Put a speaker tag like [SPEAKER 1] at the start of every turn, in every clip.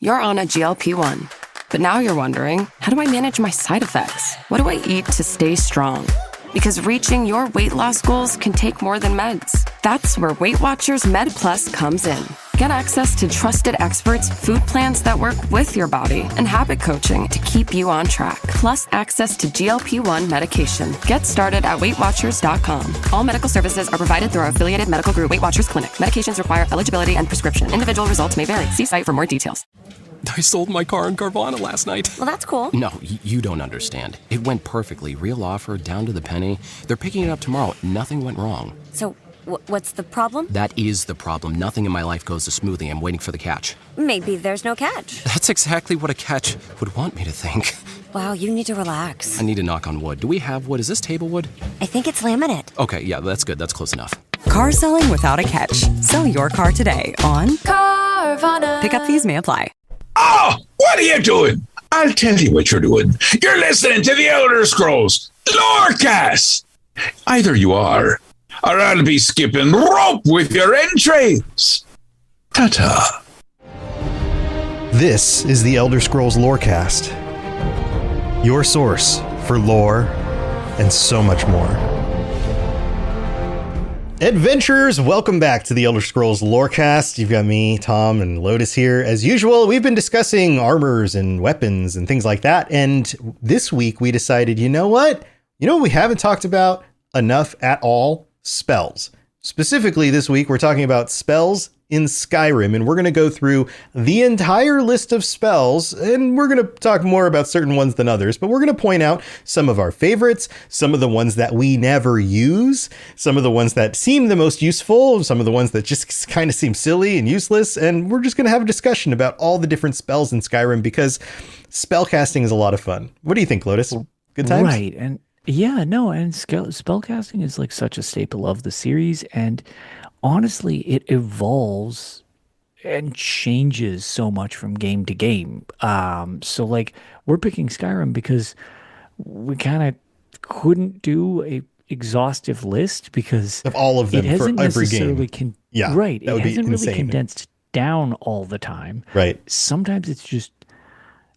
[SPEAKER 1] You're on a GLP-1. But now you're wondering, how do I manage my side effects? What do I eat to stay strong? Because reaching your weight loss goals can take more than meds. That's where Weight Watchers Med Plus comes in. Get access to trusted experts, food plans that work with your body, and habit coaching to keep you on track. Plus access to GLP-1 medication. Get started at WeightWatchers.com. All medical services are provided through our affiliated medical group, Weight Watchers Clinic. Medications require eligibility and prescription. Individual results may vary. See site for more details.
[SPEAKER 2] I sold my car in Carvana last night.
[SPEAKER 1] Well, that's cool.
[SPEAKER 2] No, you don't understand. It went perfectly. Real offer, down to the penny. They're picking it up tomorrow. Nothing went wrong.
[SPEAKER 1] So, what's the problem?
[SPEAKER 2] That is the problem. Nothing in my life goes as smoothly. I'm waiting for the catch.
[SPEAKER 1] Maybe there's no catch.
[SPEAKER 2] That's exactly what a catch would want me to think.
[SPEAKER 1] Wow, you need to relax.
[SPEAKER 2] I need to knock on wood. Do we have wood? Is this table wood?
[SPEAKER 1] I think it's laminate.
[SPEAKER 2] Okay, yeah, that's good. That's close enough.
[SPEAKER 3] Car selling without a catch. Sell your car today on Carvana. Pickup fees may apply.
[SPEAKER 4] Oh, what are you doing? I'll tell you what you're doing. You're listening to the Elder Scrolls Lorecast. Either you are, or I'll be skipping rope with your entrails. Ta-ta.
[SPEAKER 5] This is the Elder Scrolls Lorecast, your source for lore and so much more. Adventurers, welcome back to the Elder Scrolls Lorecast. You've got me, Tom, and Lotus here. As usual, we've been discussing armors and weapons and things like that. And this week we decided, you know what? You know what we haven't talked about enough at all? Spells. Specifically this week, we're talking about spells in Skyrim, and we're going to go through the entire list of spells, and we're going to talk more about certain ones than others, but we're going to point out some of our favorites, some of the ones that we never use, some of the ones that seem the most useful, some of the ones that just kind of seem silly and useless, and we're just going to have a discussion about all the different spells in Skyrim because spellcasting is a lot of fun. What do you think, Lotus? Good times?
[SPEAKER 6] Right, and yeah, no, and spellcasting is like such a staple of the series, and honestly, it evolves and changes so much from game to game. So like we're picking Skyrim because we kind of couldn't do a exhaustive list because
[SPEAKER 5] of all of them
[SPEAKER 6] it hasn't
[SPEAKER 5] for every
[SPEAKER 6] necessarily
[SPEAKER 5] game.
[SPEAKER 6] Right.
[SPEAKER 5] That would
[SPEAKER 6] it
[SPEAKER 5] be
[SPEAKER 6] hasn't really
[SPEAKER 5] insane.
[SPEAKER 6] condensed down all the time.
[SPEAKER 5] Right.
[SPEAKER 6] Sometimes it's just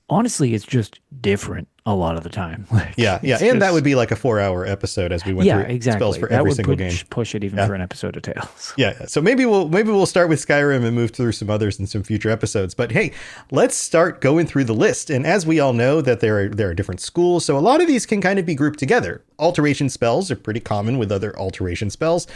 [SPEAKER 6] honestly, it's just different a lot of the time. Like,
[SPEAKER 5] yeah. And that would be like a 4-hour episode as we went through
[SPEAKER 6] exactly.
[SPEAKER 5] spells for
[SPEAKER 6] that
[SPEAKER 5] every
[SPEAKER 6] would
[SPEAKER 5] single game.
[SPEAKER 6] Push it even for an episode of Tales.
[SPEAKER 5] Yeah. So maybe we'll start with Skyrim and move through some others in some future episodes. But hey, let's start going through the list. And as we all know that there are different schools, so a lot of these can kind of be grouped together. Alteration spells are pretty common with other alteration spells.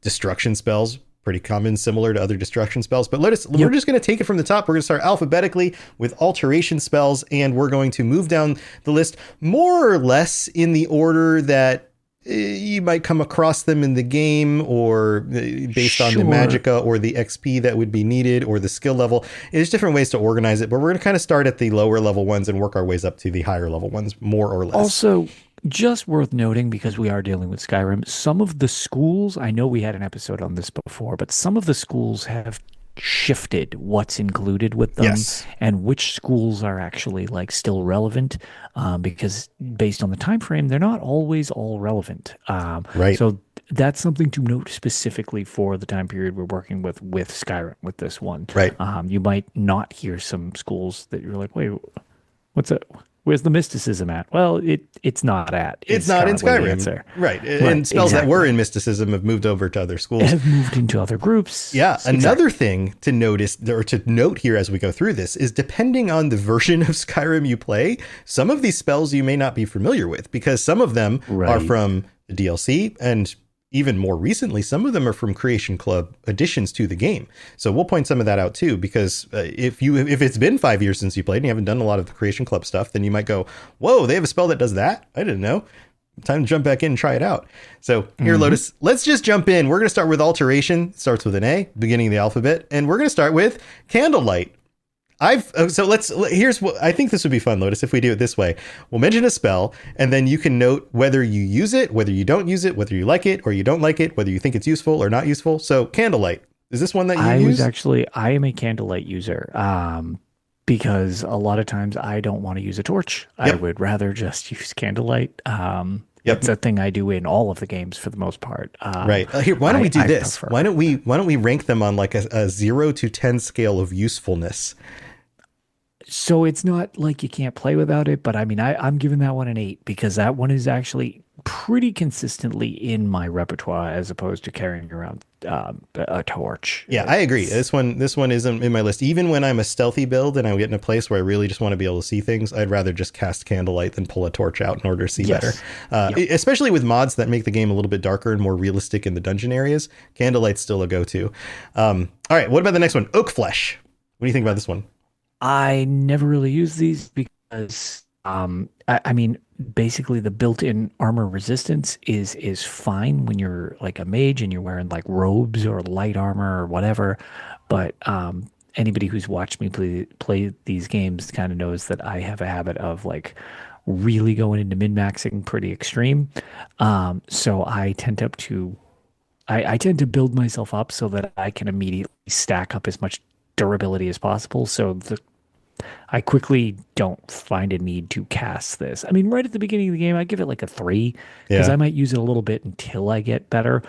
[SPEAKER 5] Destruction spells, pretty common, similar to other destruction spells. But we're just going to take it from the top. We're going to start alphabetically with alteration spells, and we're going to move down the list more or less in the order that you might come across them in the game, or based on the magicka or the XP that would be needed or the skill level. There's different ways to organize it, but we're going to kind of start at the lower level ones and work our ways up to the higher level ones, more or less.
[SPEAKER 6] Also, just worth noting, because we are dealing with Skyrim, some of the schools, I know we had an episode on this before, but some of the schools have shifted what's included with them and which schools are actually like still relevant, because based on the time frame, they're not always all relevant.
[SPEAKER 5] Right.
[SPEAKER 6] So that's something to note specifically for the time period we're working with Skyrim, with this one.
[SPEAKER 5] Right.
[SPEAKER 6] You might not hear some schools that you're like, wait, what's that? Where's the mysticism at? Well, it's not at.
[SPEAKER 5] It's not in Skyrim. Right. And spells that were in mysticism have moved over to other schools.
[SPEAKER 6] Have moved into other groups.
[SPEAKER 5] Yeah. Another thing to notice or to note here as we go through this is depending on the version of Skyrim you play, some of these spells you may not be familiar with because some of them are from the DLC, and even more recently, some of them are from Creation Club additions to the game. So we'll point some of that out too, because if it's been 5 years since you played and you haven't done a lot of the Creation Club stuff, then you might go, whoa, they have a spell that does that? I didn't know. Time to jump back in and try it out. So here, Lotus, let's just jump in. We're going to start with Alteration. It starts with an A, beginning of the alphabet. And we're going to start with Candlelight. Here's what I think this would be fun, Lotus, if we do it this way. We'll mention a spell, and then you can note whether you use it, whether you don't use it, whether you like it or you don't like it, whether you think it's useful or not useful. So Candlelight, is this one that you use?
[SPEAKER 6] I am a Candlelight user, because a lot of times I don't want to use a torch. Yep. I would rather just use Candlelight. It's a thing I do in all of the games for the most part.
[SPEAKER 5] Right. Here, why don't we do this? Why don't we rank them on like a 0 to 10 scale of usefulness?
[SPEAKER 6] So it's not like you can't play without it, but I mean, I'm giving that one an 8 because that one is actually pretty consistently in my repertoire as opposed to carrying around a torch.
[SPEAKER 5] Yeah, I agree. This one isn't in my list. Even when I'm a stealthy build and I get in a place where I really just want to be able to see things, I'd rather just cast Candlelight than pull a torch out in order to see better. Especially with mods that make the game a little bit darker and more realistic in the dungeon areas, Candlelight's still a go-to. All right, what about the next one? Oak Flesh. What do you think about this one?
[SPEAKER 6] I never really use these because, I mean, basically the built-in armor resistance is fine when you're like a mage and you're wearing like robes or light armor or whatever. But anybody who's watched me play these games kind of knows that I have a habit of like really going into min-maxing pretty extreme. So I tend to build myself up so that I can immediately stack up as much durability as possible. So I quickly don't find a need to cast this. I mean, right at the beginning of the game, I give it like a 3 because I might use it a little bit until I get better,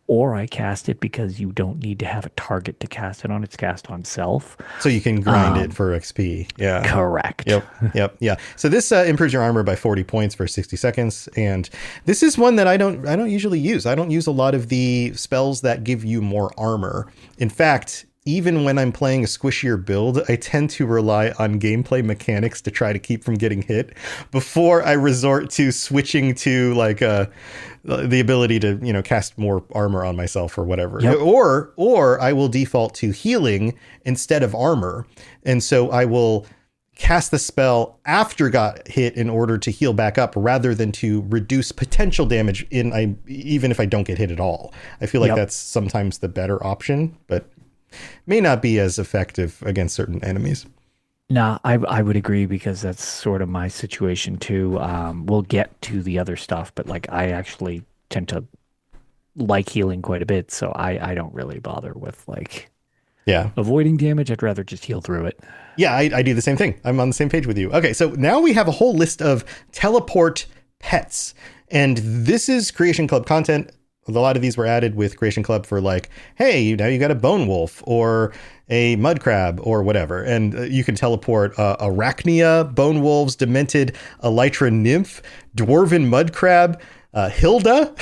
[SPEAKER 6] or I cast it because you don't need to have a target to cast it on. It's cast on self.
[SPEAKER 5] So you can grind it for XP. Yeah.
[SPEAKER 6] Correct.
[SPEAKER 5] Yep. Yeah. So this improves your armor by 40 points for 60 seconds. And this is one that I don't usually use. I don't use a lot of the spells that give you more armor. In fact, even when I'm playing a squishier build, I tend to rely on gameplay mechanics to try to keep from getting hit before I resort to switching to like the ability to, cast more armor on myself or whatever. Yep. Or I will default to healing instead of armor. And so I will cast the spell after got hit in order to heal back up rather than to reduce potential damage even if I don't get hit at all. I feel like that's sometimes the better option, but may not be as effective against certain enemies.
[SPEAKER 6] Nah, I would agree because that's sort of my situation too. We'll get to the other stuff, but like I actually tend to like healing quite a bit, so I don't really bother with like avoiding damage. I'd rather just heal through it.
[SPEAKER 5] Yeah, I do the same thing. I'm on the same page with you. Okay, so now we have a whole list of teleport pets, and this is Creation Club content. A lot of these were added with Creation Club for like, hey, now you got a bone wolf or a mud crab or whatever. And you can teleport Arachnia, bone wolves, demented elytra nymph, dwarven mud crab, Hilda,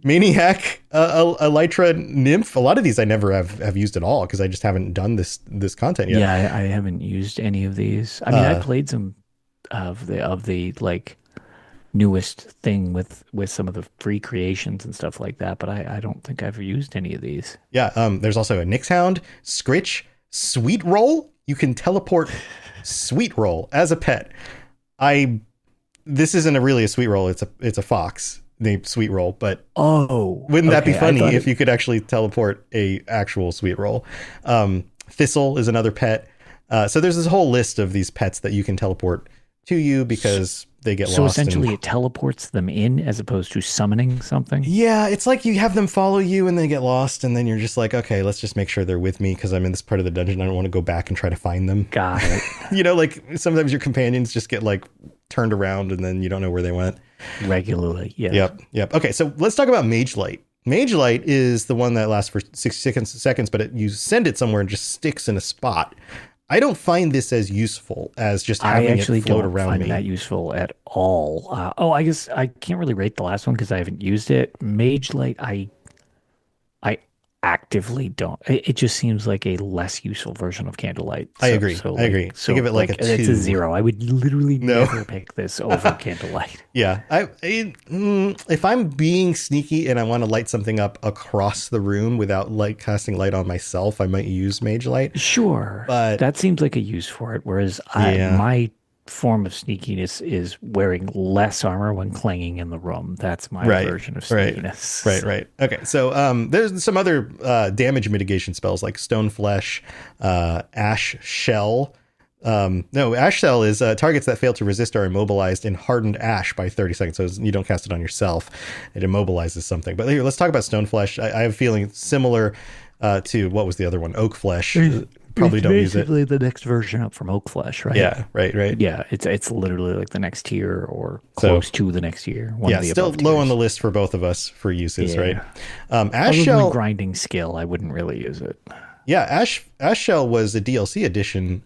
[SPEAKER 5] maniac elytra nymph. A lot of these I never have used at all because I just haven't done this content yet.
[SPEAKER 6] Yeah, I haven't used any of these. I mean, I played some of the like newest thing with some of the free creations and stuff like that, but I don't think I've used any of these.
[SPEAKER 5] Yeah, there's also a Nixhound, Scritch, Sweet Roll. You can teleport Sweet Roll as a pet. This isn't really a Sweet Roll, it's a fox named Sweet Roll, but wouldn't that be funny if you could actually teleport a actual Sweet Roll? Thistle is another pet. So there's this whole list of these pets that you can teleport to you because they get lost.
[SPEAKER 6] So essentially it teleports them in as opposed to summoning something?
[SPEAKER 5] Yeah, it's like you have them follow you and they get lost and then you're just like, okay, let's just make sure they're with me because I'm in this part of the dungeon. I don't want to go back and try to find them.
[SPEAKER 6] Got it.
[SPEAKER 5] Like sometimes your companions just get like turned around and then you don't know where they went.
[SPEAKER 6] Regularly, yeah.
[SPEAKER 5] Yep. Okay, so let's talk about Mage Light. Mage Light is the one that lasts for 60 seconds, but you send it somewhere and just sticks in a spot. I don't find this as useful as just having it float around me. I actually don't find
[SPEAKER 6] that useful at all. I guess I can't really rate the last one because I haven't used it. Mage Light, I actively don't. It just seems like a less useful version of Candlelight.
[SPEAKER 5] I agree. So I give it like a 2.
[SPEAKER 6] It's a 0. I would literally never pick this over Candlelight.
[SPEAKER 5] Yeah. If I'm being sneaky and I want to light something up across the room without casting light on myself, I might use Mage Light.
[SPEAKER 6] Sure. But that seems like a use for it. Whereas my form of sneakiness is wearing less armor when clanging in the room. That's my version of sneakiness.
[SPEAKER 5] Right. Okay, so there's some other damage mitigation spells like Stone Flesh, Ash Shell. Ash Shell is targets that fail to resist are immobilized in hardened ash by 30 seconds. So you don't cast it on yourself. It immobilizes something. But here, let's talk about Stone Flesh. I have a feeling similar to what was the other one? Oak Flesh. Probably don't use it.
[SPEAKER 6] Basically the next version up from Oak Flesh, right?
[SPEAKER 5] Yeah, right.
[SPEAKER 6] Yeah, it's literally like the next tier or close to the next tier.
[SPEAKER 5] Still low on the list for both of us for uses, right?
[SPEAKER 6] Ash Shell grinding skill, I wouldn't really use it.
[SPEAKER 5] Yeah, Ash Shell was a DLC edition.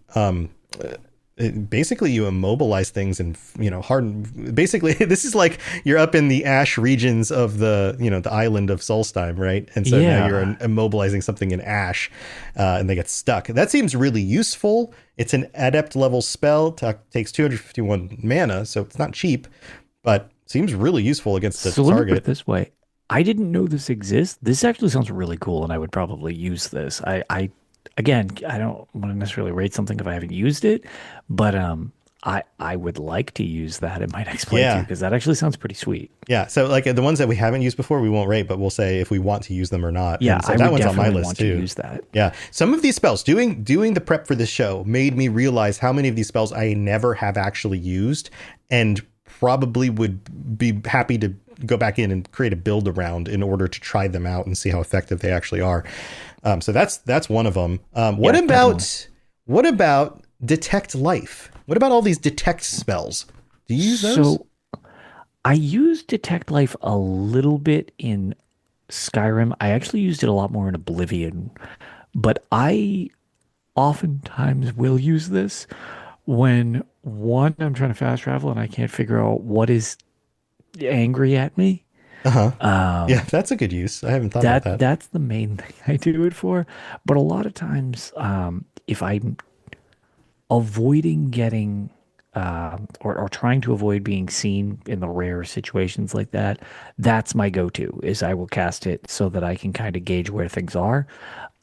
[SPEAKER 5] Basically you immobilize things and, harden. Basically, this is like you're up in the ash regions of the island of Solstheim, right? And so now you're immobilizing something in ash, and they get stuck. That seems really useful. It's an adept level spell, takes 251 mana, so it's not cheap, but seems really useful against the target.
[SPEAKER 6] Let me put it this way. I didn't know this exists. This actually sounds really cool, and I would probably use this. Again, I don't want to necessarily rate something if I haven't used it, but I would like to use that in my next playthrough because that actually sounds pretty sweet.
[SPEAKER 5] Yeah, so like the ones that we haven't used before, we won't rate, but we'll say if we want to use them or not.
[SPEAKER 6] Yeah,
[SPEAKER 5] so
[SPEAKER 6] I
[SPEAKER 5] that
[SPEAKER 6] would
[SPEAKER 5] one's on my
[SPEAKER 6] definitely
[SPEAKER 5] list
[SPEAKER 6] want
[SPEAKER 5] too.
[SPEAKER 6] to use that.
[SPEAKER 5] Yeah, some of these spells, doing the prep for this show made me realize how many of these spells I never have actually used, and probably would be happy to go back in and create a build around in order to try them out and see how effective they actually are. So that's one of them. What about Detect Life? What about all these detect spells? Do you use those?
[SPEAKER 6] So I used Detect Life a little bit in Skyrim. I actually used it a lot more in Oblivion, but I oftentimes will use this when I'm trying to fast travel and I can't figure out what is angry at me.
[SPEAKER 5] Yeah, that's a good use. I haven't thought about that.
[SPEAKER 6] That's the main thing I do it for. But a lot of times, if I'm avoiding getting or trying to avoid being seen in the rare situations like that, that's my go-to, is I will cast it so that I can kind of gauge where things are.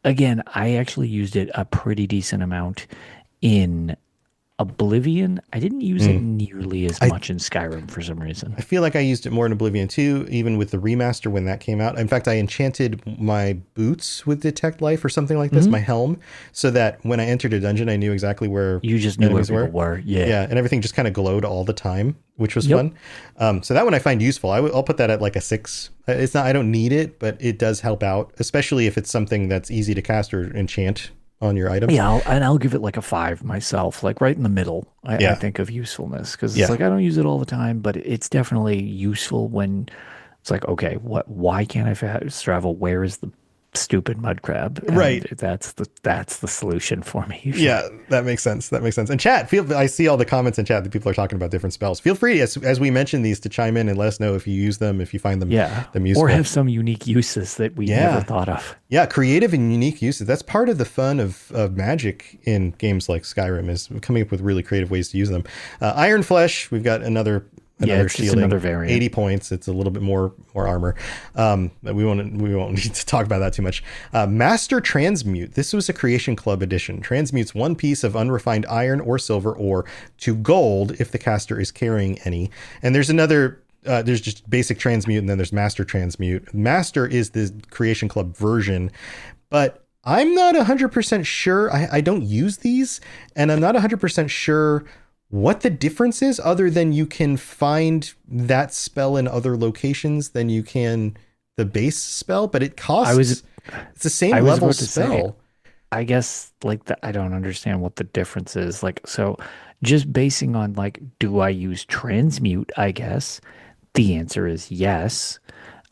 [SPEAKER 6] Again, I actually used it a pretty decent amount in Oblivion. I didn't use it nearly as much in Skyrim for some reason.
[SPEAKER 5] I feel like I used it more in Oblivion 2, even with the remaster when that came out. In fact, I enchanted my boots with Detect Life or something like this, my helm, so that when I entered a dungeon, I knew exactly where
[SPEAKER 6] you just knew where
[SPEAKER 5] enemies
[SPEAKER 6] people were.
[SPEAKER 5] Yeah, and everything just kind of glowed all the time, which was fun. So that one I find useful. I'll put that at like a 6. It's not, I don't need it, but it does help out, especially if it's something that's easy to cast or enchant on your items.
[SPEAKER 6] Yeah, I'll give it like a 5 myself, like right in the middle. I think of usefulness, because it's like I don't use it all the time, but it's definitely useful when it's like, okay, why can't I fast travel? Where is the stupid mud crab? And
[SPEAKER 5] right,
[SPEAKER 6] that's the solution for me usually.
[SPEAKER 5] Yeah, that makes sense. And chat, I see all the comments in chat that people are talking about different spells. Feel free, as we mention these, to chime in and let us know if you use them, if you find them useful,
[SPEAKER 6] or have some unique uses that we never thought of.
[SPEAKER 5] Yeah, creative and unique uses. That's part of the fun of magic in games like Skyrim, is coming up with really creative ways to use them. Iron Flesh, we've got another
[SPEAKER 6] it's
[SPEAKER 5] shielding,
[SPEAKER 6] another variant.
[SPEAKER 5] 80 points. It's a little bit more armor. But we won't need to talk about that too much. Master Transmute. This was a Creation Club edition. Transmutes one piece of unrefined iron or silver ore to gold if the caster is carrying any. And there's another. There's just basic transmute, and then there's master transmute. Master is the Creation Club version, but I'm not 100% sure. I don't use these, and I'm not 100% sure what the difference is, other than you can find that spell in other locations than you can the base spell, but it costs. It's the same level spell.
[SPEAKER 6] I guess I don't understand what the difference is. Like, so just basing on like, do I use transmute? I guess the answer is yes.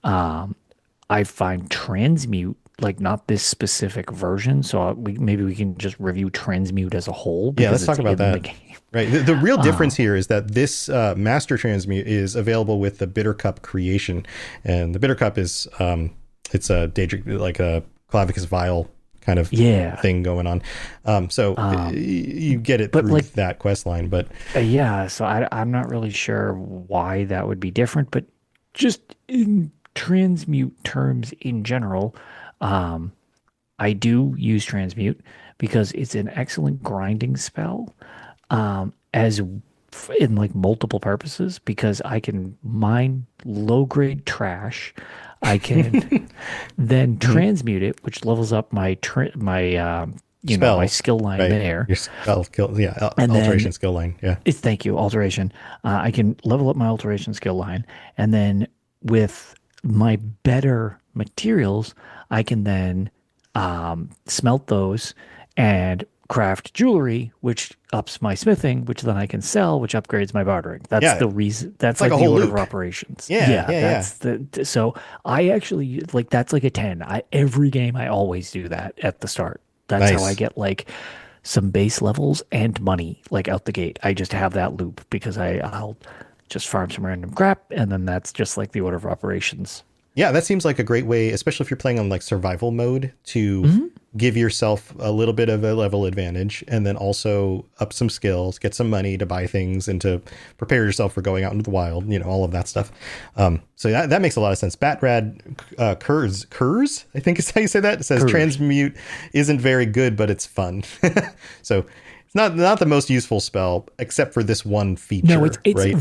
[SPEAKER 6] I find transmute, like, not this specific version, so maybe we can just review transmute as a whole.
[SPEAKER 5] Yeah, let's talk about that. Right. The real difference here is that this master transmute is available with the Bitter Cup creation, and the Bitter Cup is it's a Daedric, like a Clavicus Vial kind of thing going on. So you get it through that quest line, but
[SPEAKER 6] so I'm not really sure why that would be different, but just in transmute terms in general, I do use transmute because it's an excellent grinding spell, as in like multiple purposes, because I can mine low grade trash. I can then transmute it, which levels up my my skill line there.
[SPEAKER 5] Your spell skill,
[SPEAKER 6] and
[SPEAKER 5] alteration
[SPEAKER 6] then,
[SPEAKER 5] skill line,
[SPEAKER 6] Thank you, alteration. I can level up my alteration skill line, and then with my better materials, I can then smelt those and craft jewelry, which ups my smithing, which then I can sell, which upgrades my bartering. That's the reason. That's like the order of operations. So I actually that's like a 10. Every game I always do that at the start. That's how
[SPEAKER 5] Nice.
[SPEAKER 6] I get like some base levels and money like out the gate. I just have that loop because I'll just farm some random crap, and then that's just like the order of operations.
[SPEAKER 5] Yeah, that seems like a great way, especially if you're playing on like survival mode, to give yourself a little bit of a level advantage and then also up some skills, get some money to buy things and to prepare yourself for going out into the wild, all of that stuff. So that makes a lot of sense. Batrad Kurz, I think is how you say that. It says
[SPEAKER 6] Kurz.
[SPEAKER 5] transmute isn't very good, but it's fun. So not the most useful spell, except for this one feature.
[SPEAKER 6] No, it's
[SPEAKER 5] right?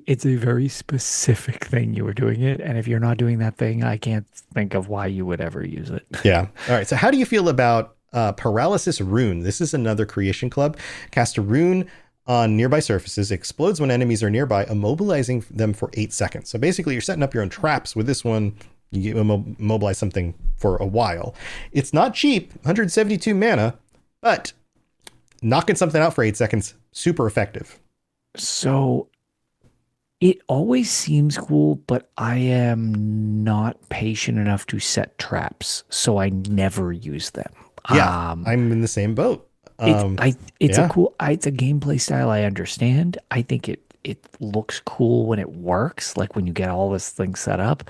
[SPEAKER 6] it's a very specific thing you were doing it, and if you're not doing that thing, I can't think of why you would ever use it.
[SPEAKER 5] Yeah. All right. So how do you feel about Paralysis Rune? This is another creation club. Cast a rune on nearby surfaces, explodes when enemies are nearby, immobilizing them for 8 seconds. So basically, you're setting up your own traps with this one. You immobilize something for a while. It's not cheap, 172 mana, but knocking something out for 8 seconds, super effective.
[SPEAKER 6] So it always seems cool, but I am not patient enough to set traps, so I never use them.
[SPEAKER 5] Yeah, I'm in the same boat.
[SPEAKER 6] It's a gameplay style I understand. I think it looks cool when it works, like when you get all this thing set up,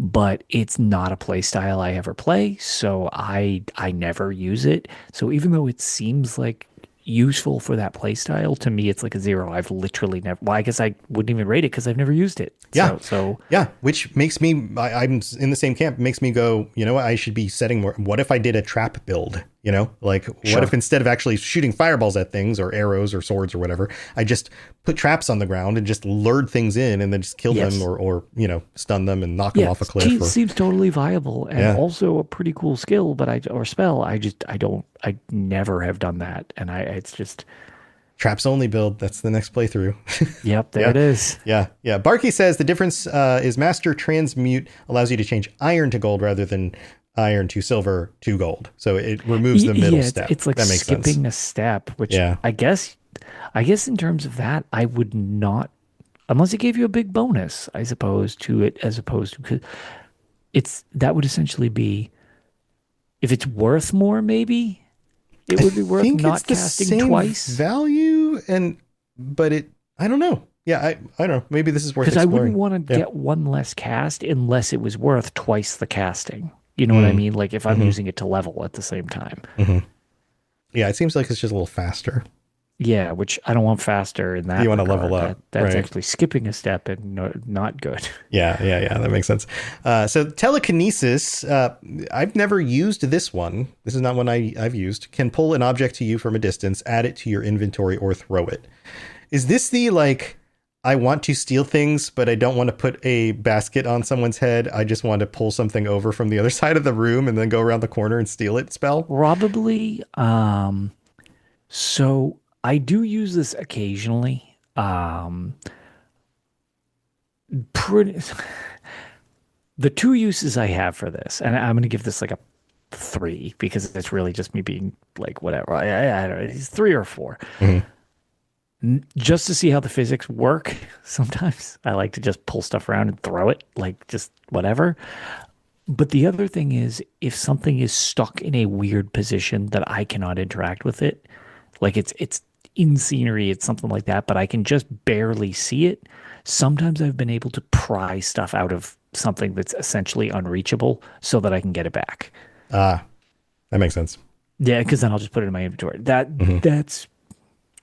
[SPEAKER 6] but it's not a play style I ever play, so I never use it. So even though it seems like useful for that play style, to me it's like a 0. I've literally never, well, I guess I wouldn't even rate it because I've never used it.
[SPEAKER 5] Yeah, which makes me, I'm in the same camp, makes me go, you know what, I should be setting more. What if I did a trap build? Like what if instead of actually shooting fireballs at things or arrows or swords or whatever, I just put traps on the ground and just lured things in and then just kill them or stun them and knock them off a cliff.
[SPEAKER 6] Seems totally viable and also a pretty cool skill, but I never have done that. And it's just
[SPEAKER 5] traps only build. That's the next playthrough.
[SPEAKER 6] Yep, there it is.
[SPEAKER 5] Yeah. Barkey says the difference is Master Transmute allows you to change iron to gold rather than iron to silver to gold. So it removes the middle step.
[SPEAKER 6] It's like
[SPEAKER 5] that makes
[SPEAKER 6] skipping
[SPEAKER 5] sense.
[SPEAKER 6] a step, which I guess in terms of that, I would not, unless it gave you a big bonus, I suppose, to it, as opposed to, that would essentially be, if it's worth more, maybe it would be worth not casting twice.
[SPEAKER 5] Value, but I don't know. Yeah, I don't know. Maybe this is worth exploring.
[SPEAKER 6] Because I wouldn't want to get one less cast unless it was worth twice the casting. You know what I mean? Like if I'm using it to level at the same time.
[SPEAKER 5] Mm-hmm. Yeah, it seems like it's just a little faster.
[SPEAKER 6] Yeah, which I don't want faster in that.
[SPEAKER 5] You want to
[SPEAKER 6] regard.
[SPEAKER 5] level up.
[SPEAKER 6] That's actually skipping a step and not good.
[SPEAKER 5] Yeah. That makes sense. So telekinesis, I've never used this one. This is not one I've used. Can pull an object to you from a distance, add it to your inventory, or throw it. Is this the I want to steal things, but I don't want to put a basket on someone's head. I just want to pull something over from the other side of the room and then go around the corner and steal it spell?
[SPEAKER 6] Probably. So I do use this occasionally. The two uses I have for this, and I'm going to give this like a 3 because it's really just me being like, whatever. I don't know. It's 3 or 4. Mm-hmm. Just to see how the physics work. Sometimes I like to just pull stuff around and throw it, like just whatever. But the other thing is, if something is stuck in a weird position that I cannot interact with it, like it's in scenery, it's something like that, but I can just barely see it. Sometimes I've been able to pry stuff out of something that's essentially unreachable so that I can get it back.
[SPEAKER 5] That makes sense.
[SPEAKER 6] Yeah, because then I'll just put it in my inventory.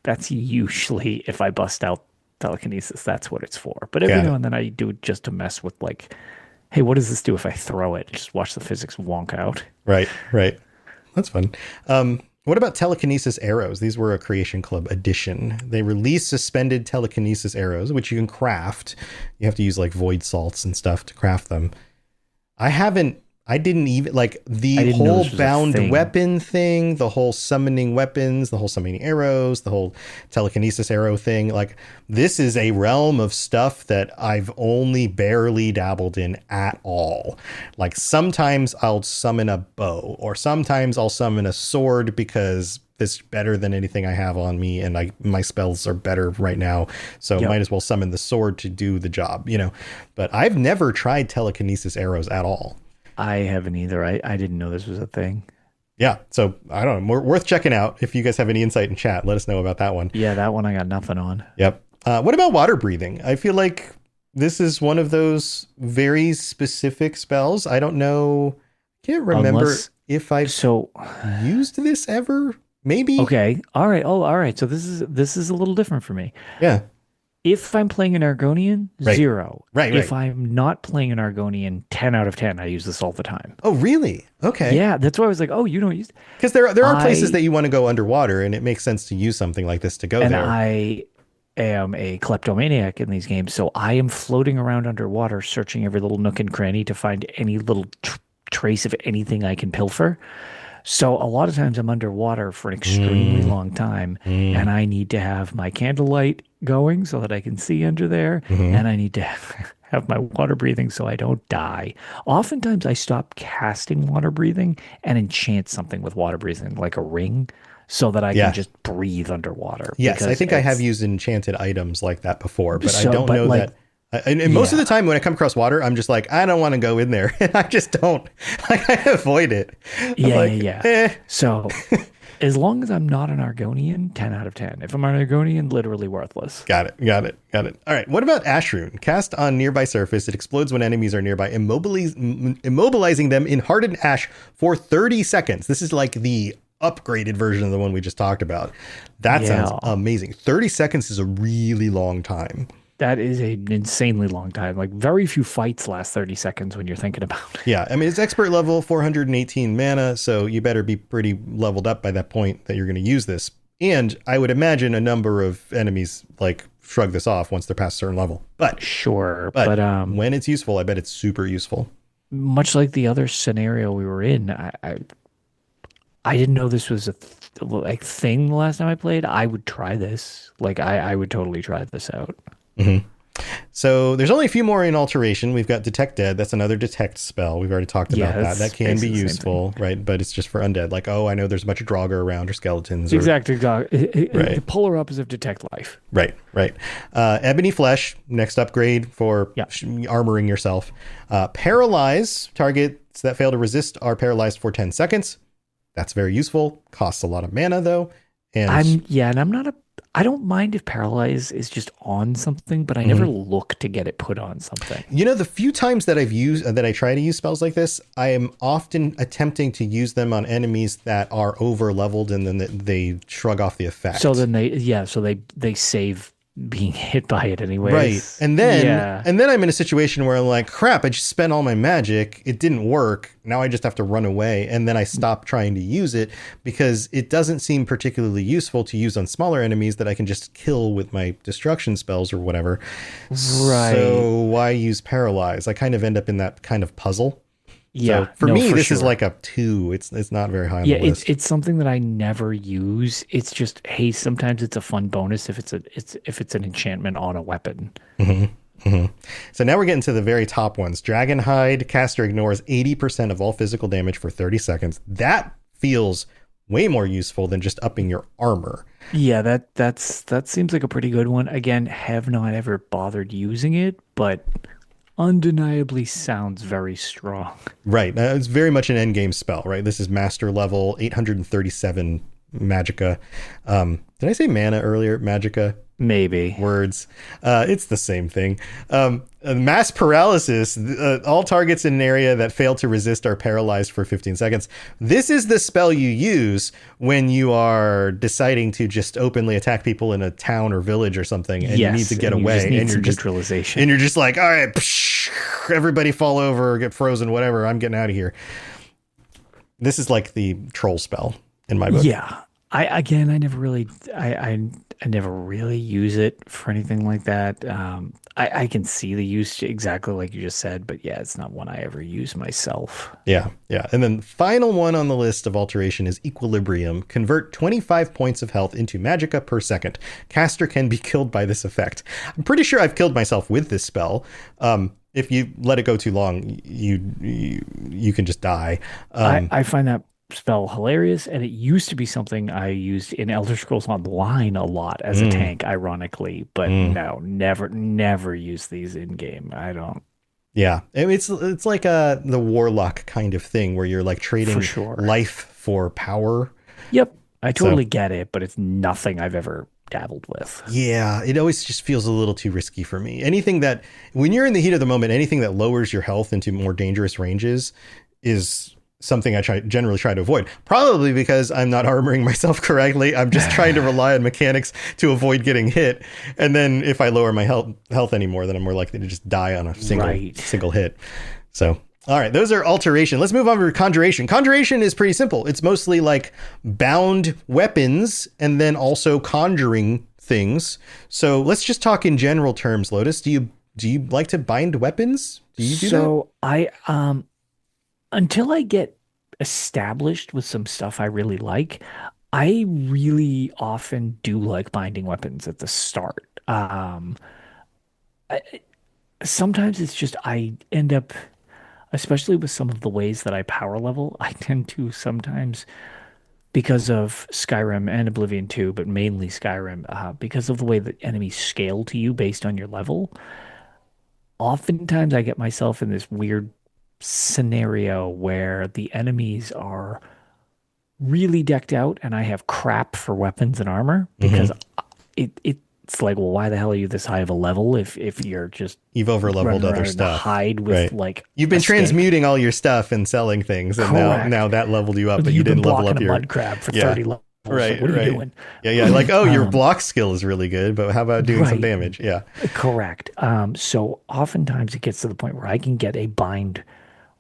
[SPEAKER 6] That's usually, if I bust out telekinesis, that's what it's for. But every now and then I do it just to mess with like, hey, what does this do if I throw it? Just watch the physics wonk out.
[SPEAKER 5] Right. That's fun. What about telekinesis arrows? These were a Creation Club edition. They released suspended telekinesis arrows, which you can craft. You have to use like void salts and stuff to craft them. I didn't even like the whole bound weapon thing, the whole summoning weapons, the whole summoning arrows, the whole telekinesis arrow thing. Like this is a realm of stuff that I've only barely dabbled in at all. Like sometimes I'll summon a bow or sometimes I'll summon a sword because it's better than anything I have on me. And my spells are better right now. So might as well summon the sword to do the job, but I've never tried telekinesis arrows at all.
[SPEAKER 6] I haven't either. I didn't know this was a thing.
[SPEAKER 5] Yeah. So I don't know. Worth checking out. If you guys have any insight in chat, let us know about that one.
[SPEAKER 6] Yeah, that one I got nothing on.
[SPEAKER 5] Yep. What about water breathing? I feel like this is one of those very specific spells. I don't know. Can't remember if I've used this ever. Maybe.
[SPEAKER 6] Okay. All right. Oh, all right. So this is a little different for me.
[SPEAKER 5] Yeah.
[SPEAKER 6] If I'm playing an Argonian, 0.
[SPEAKER 5] Right.
[SPEAKER 6] If I'm not playing an Argonian, 10 out of 10. I use this all the time.
[SPEAKER 5] Oh, really? Okay.
[SPEAKER 6] Yeah, that's why I was like, oh, you don't use it.
[SPEAKER 5] Because there are places that you want to go underwater, and it makes sense to use something like this to go there.
[SPEAKER 6] And I am a kleptomaniac in these games, so I am floating around underwater, searching every little nook and cranny to find any little trace of anything I can pilfer. So a lot of times I'm underwater for an extremely long time, and I need to have my candlelight going so that I can see under there, and I need to have my water breathing so I don't die. Oftentimes I stop casting water breathing and enchant something with water breathing, like a ring, so that I can just breathe underwater.
[SPEAKER 5] Yes, I think I have used enchanted items like that before, but I don't know that. And most of the time when I come across water, I'm just like, I don't want to go in there. And I just don't. Like, I avoid it.
[SPEAKER 6] So as long as I'm not an Argonian, 10 out of 10. If I'm an Argonian, literally worthless.
[SPEAKER 5] Got it. All right. What about Ash Rune? Cast on nearby surface. It explodes when enemies are nearby, immobilizing them in hardened ash for 30 seconds. This is like the upgraded version of the one we just talked about. That sounds amazing. 30 seconds is a really long time.
[SPEAKER 6] That is an insanely long time. Like, very few fights last 30 seconds when you're thinking about it.
[SPEAKER 5] Yeah, I mean, it's expert level, 418 mana, so you better be pretty leveled up by that point that you're going to use this. And I would imagine a number of enemies, like, shrug this off once they're past a certain level. But
[SPEAKER 6] sure.
[SPEAKER 5] But when it's useful, I bet it's super useful.
[SPEAKER 6] Much like the other scenario we were in, I didn't know this was a thing the last time I played. I would try this. Like, I would totally try this out.
[SPEAKER 5] Mm-hmm. So there's only a few more in Alteration. We've got Detect Dead. That's another detect spell. We've already talked about that. That can be useful, right? But it's just for undead. Like, oh, I know there's a bunch of Draugr around or skeletons.
[SPEAKER 6] Exactly. The polar opposite of Detect Life.
[SPEAKER 5] Right. Ebony Flesh, next upgrade for armoring yourself. Paralyze, targets that fail to resist are paralyzed for 10 seconds. That's very useful. Costs a lot of mana, though.
[SPEAKER 6] I don't mind if Paralyze is just on something, but I never look to get it put on something. You
[SPEAKER 5] know, the few times that I try to use spells like this, I am often attempting to use them on enemies that are over leveled, and then they shrug off the effect.
[SPEAKER 6] So then they save being hit by it anyways.
[SPEAKER 5] Right. And then I'm in a situation where I'm like, crap, I just spent all my magic. It didn't work. Now I just have to run away. And then I stop trying to use it because it doesn't seem particularly useful to use on smaller enemies that I can just kill with my destruction spells or whatever. Right. So why use Paralyze? I kind of end up in that kind of puzzle.
[SPEAKER 6] Yeah.
[SPEAKER 5] So for me, this is like a 2. It's not very high on the list.
[SPEAKER 6] It's something that I never use. It's just, hey, sometimes it's a fun bonus if it's an enchantment on a weapon.
[SPEAKER 5] So now we're getting to the very top ones. Dragonhide. Caster ignores 80% of all physical damage for 30 seconds. That feels way more useful than just upping your armor.
[SPEAKER 6] Yeah, that seems like a pretty good one. Again, have not ever bothered using it, but undeniably sounds very strong.
[SPEAKER 5] Right. It's very much an endgame spell, right? This is master level, 837 magicka. Did I say mana earlier? Magicka?
[SPEAKER 6] Maybe.
[SPEAKER 5] Words. It's the same thing. Mass paralysis. All targets in an area that fail to resist are paralyzed for 15 seconds. This is the spell you use when you are deciding to just openly attack people in a town or village or something, and you need to get away.
[SPEAKER 6] And you're just neutralization.
[SPEAKER 5] And you're just like, all right, everybody fall over, get frozen, whatever. I'm getting out of here. This is like the troll spell in my book.
[SPEAKER 6] Yeah. I never really use it for anything like that. I can see the use exactly like you just said, but yeah, it's not one I ever use myself.
[SPEAKER 5] Yeah. And then final one on the list of alteration is Equilibrium. Convert 25 points of health into magicka per second. Caster can be killed by this effect. I'm pretty sure I've killed myself with this spell. If you let it go too long, you can just die.
[SPEAKER 6] I find that spell hilarious, and it used to be something I used in Elder Scrolls Online a lot as a tank, ironically, but no, never use these in game. I don't.
[SPEAKER 5] Yeah, it's like the warlock kind of thing where you're like trading life for power.
[SPEAKER 6] Yep. I totally get it, but it's nothing I've ever dabbled with.
[SPEAKER 5] Yeah, it always just feels a little too risky for me. Anything that, when you're in the heat of the moment, anything that lowers your health into more dangerous ranges is something I generally try to avoid. Probably because I'm not armoring myself correctly. I'm just trying to rely on mechanics to avoid getting hit. And then if I lower my health anymore, then I'm more likely to just die on a single hit. So, all right, those are alteration. Let's move on to conjuration. Conjuration is pretty simple. It's mostly like bound weapons and then also conjuring things. So let's just talk in general terms, Lotus. Do you like to bind weapons? Do you do that?
[SPEAKER 6] So I until I get established with some stuff I really like, I really often do like binding weapons at the start. Sometimes it's just I end up, especially with some of the ways that I power level, I tend to sometimes, because of Skyrim and Oblivion 2, but mainly Skyrim, because of the way that enemies scale to you based on your level, oftentimes I get myself in this weird scenario where the enemies are really decked out and I have crap for weapons and armor because it's like, well, why the hell are you this high of a level if you've
[SPEAKER 5] over leveled other stuff,
[SPEAKER 6] hide with like
[SPEAKER 5] you've been transmuting all your stuff and selling things, and now that leveled you up, but you didn't level up your
[SPEAKER 6] mud crab for 30 levels.
[SPEAKER 5] Right,
[SPEAKER 6] what are you doing?
[SPEAKER 5] Yeah. Like, oh, your block skill is really good, but how about doing some damage? Yeah,
[SPEAKER 6] correct. So oftentimes it gets to the point where I can get a bind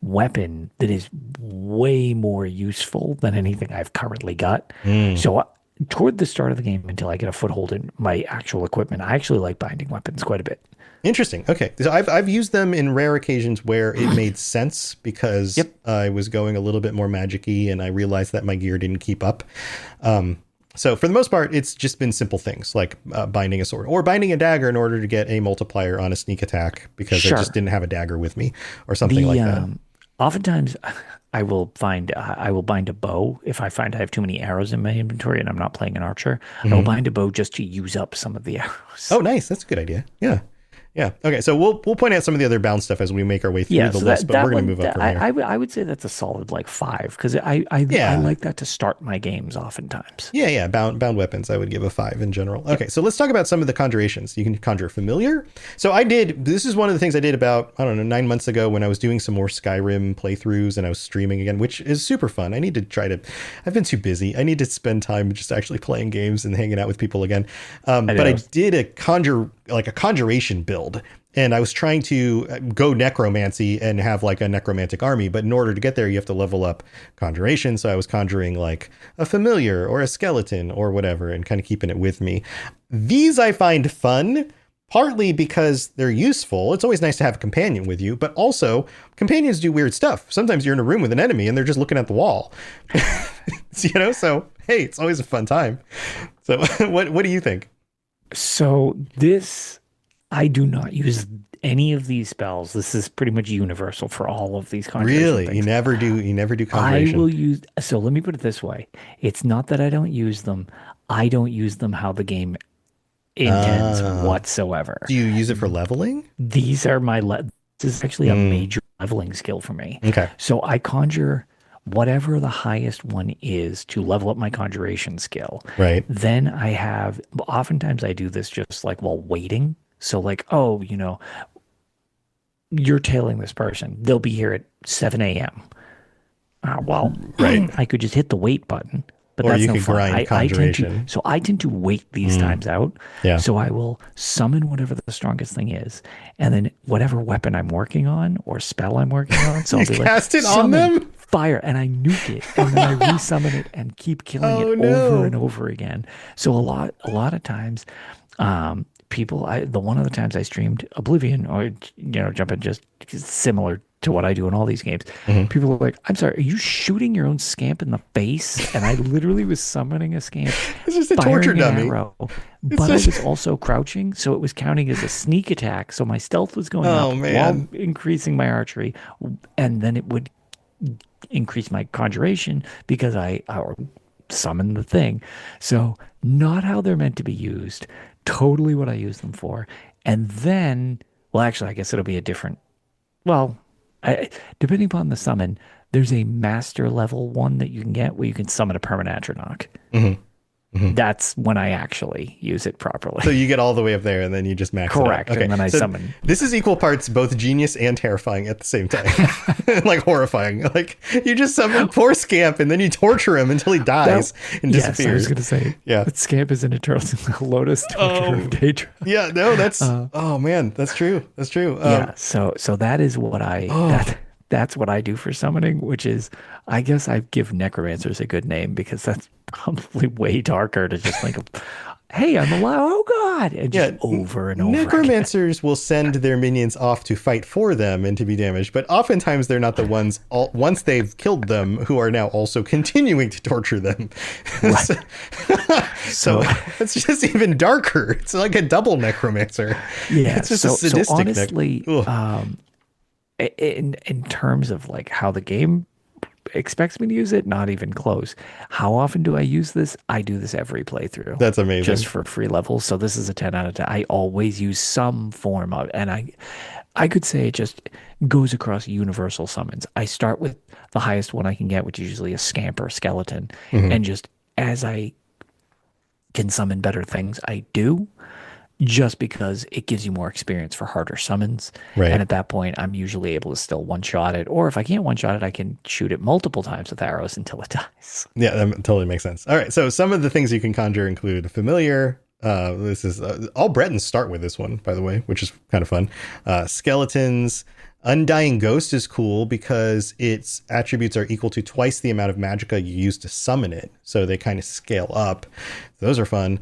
[SPEAKER 6] weapon that is way more useful than anything I've currently got. So toward the start of the game, until I get a foothold in my actual equipment, I actually like binding weapons quite a bit.
[SPEAKER 5] Interesting. Okay. So I've used them in rare occasions where it made sense because I was going a little bit more magic-y and I realized that my gear didn't keep up. So for the most part, it's just been simple things like binding a sword or binding a dagger in order to get a multiplier on a sneak attack because I just didn't have a dagger with me or something like that.
[SPEAKER 6] Oftentimes I will bind a bow if I find I have too many arrows in my inventory and I'm not playing an archer. I will bind a bow just to use up some of the arrows.
[SPEAKER 5] Oh, nice. That's a good idea. Yeah. Yeah. Okay. So we'll point out some of the other bound stuff as we make our way through the list, but we're going to move up from here.
[SPEAKER 6] I would say that's a solid like 5 because I like that to start my games oftentimes.
[SPEAKER 5] Yeah. Bound weapons, I would give a 5 in general. Okay. So let's talk about some of the conjurations. You can conjure familiar. So this is one of the things I did about, 9 months ago when I was doing some more Skyrim playthroughs and I was streaming again, which is super fun. I've been too busy. I need to spend time just actually playing games and hanging out with people again. But I did a conjuration build. And I was trying to go necromancy and have like a necromantic army. But in order to get there, you have to level up conjuration. So I was conjuring like a familiar or a skeleton or whatever and kind of keeping it with me. These I find fun, partly because they're useful. It's always nice to have a companion with you, but also companions do weird stuff. Sometimes you're in a room with an enemy and they're just looking at the wall, so, hey, it's always a fun time. So what do you think?
[SPEAKER 6] So I do not use any of these spells. This is pretty much universal for all of these conjuration
[SPEAKER 5] Really?
[SPEAKER 6] things.
[SPEAKER 5] You never do conjuration?
[SPEAKER 6] I will use, so let me put it this way. It's not that I don't use them. I don't use them how the game intends whatsoever.
[SPEAKER 5] Do you use it for leveling?
[SPEAKER 6] These are this is actually a major leveling skill for me.
[SPEAKER 5] Okay.
[SPEAKER 6] So I conjure whatever the highest one is to level up my conjuration skill.
[SPEAKER 5] Right.
[SPEAKER 6] Then oftentimes I do this just like while waiting. So like, you're tailing this person. They'll be here at 7 a.m.
[SPEAKER 5] Right.
[SPEAKER 6] I could just hit the wait button, but
[SPEAKER 5] or
[SPEAKER 6] that's
[SPEAKER 5] you
[SPEAKER 6] no
[SPEAKER 5] could
[SPEAKER 6] fun.
[SPEAKER 5] grind conjuration.
[SPEAKER 6] I tend to wait these times out.
[SPEAKER 5] Yeah.
[SPEAKER 6] So I will summon whatever the strongest thing is, and then whatever weapon I'm working on or spell I'm working on. So I'll be
[SPEAKER 5] cast it on them?
[SPEAKER 6] Fire, and I nuke it, and then I resummon it and keep killing it over and over again. So a lot of times, one of the times I streamed Oblivion, or jump in just similar to what I do in all these games, people were like, "I'm sorry, are you shooting your own scamp in the face?" And I literally was summoning a scamp,
[SPEAKER 5] it's just a torture dummy.
[SPEAKER 6] Arrow, but I was also crouching, so it was counting as a sneak attack. So my stealth was going up while increasing my archery, and then it would increase my conjuration because I summoned the thing. So not how they're meant to be used. Totally what I use them for. And then, actually, I guess it'll be a different. Well, Depending upon the summon, there's a master level one that you can get where you can summon a permanent Atronach. That's when I actually use it properly.
[SPEAKER 5] So you get all the way up there and then you just max
[SPEAKER 6] Correct.
[SPEAKER 5] it out. Okay.
[SPEAKER 6] And then I
[SPEAKER 5] so
[SPEAKER 6] summon.
[SPEAKER 5] This is equal parts both genius and terrifying at the same time. Like horrifying. Like you just summon poor Scamp and then you torture him until he dies and disappears.
[SPEAKER 6] Yes, I was going to say.
[SPEAKER 5] Yeah.
[SPEAKER 6] That Scamp is an eternal Lotus torture of Daedra.
[SPEAKER 5] Yeah, no, that's oh man, that's true. That's true.
[SPEAKER 6] So that is what that's what I do for summoning, which is, I guess I give necromancers a good name because that's probably way darker to just think of, hey, I'm alive, oh god, and just over and over.
[SPEAKER 5] Necromancers will send their minions off to fight for them and to be damaged, but oftentimes they're not the ones, once they've killed them, who are now also continuing to torture them.
[SPEAKER 6] Right.
[SPEAKER 5] So it's just even darker. It's like a double necromancer.
[SPEAKER 6] Yeah,
[SPEAKER 5] it's just a sadistic.
[SPEAKER 6] So honestly, in terms of like how the game expects me to use it, not even close. How often do I use this? I do this every playthrough.
[SPEAKER 5] That's amazing.
[SPEAKER 6] Just for free levels. So this is a 10 out of 10. I always use some form of, and I could say it just goes across universal summons. I start with the highest one I can get, which is usually a Scamp or a Skeleton. And just as I can summon better things, I do. Just because it gives you more experience for harder summons.
[SPEAKER 5] Right.
[SPEAKER 6] And at that point, I'm usually able to still one-shot it. Or if I can't one-shot it, I can shoot it multiple times with arrows until it dies.
[SPEAKER 5] Yeah, that totally makes sense. All right, so some of the things you can conjure include Familiar. This is all Bretons start with this one, by the way, which is kind of fun. Skeletons. Undying Ghost is cool because its attributes are equal to twice the amount of magicka you use to summon it. So they kind of scale up. Those are fun.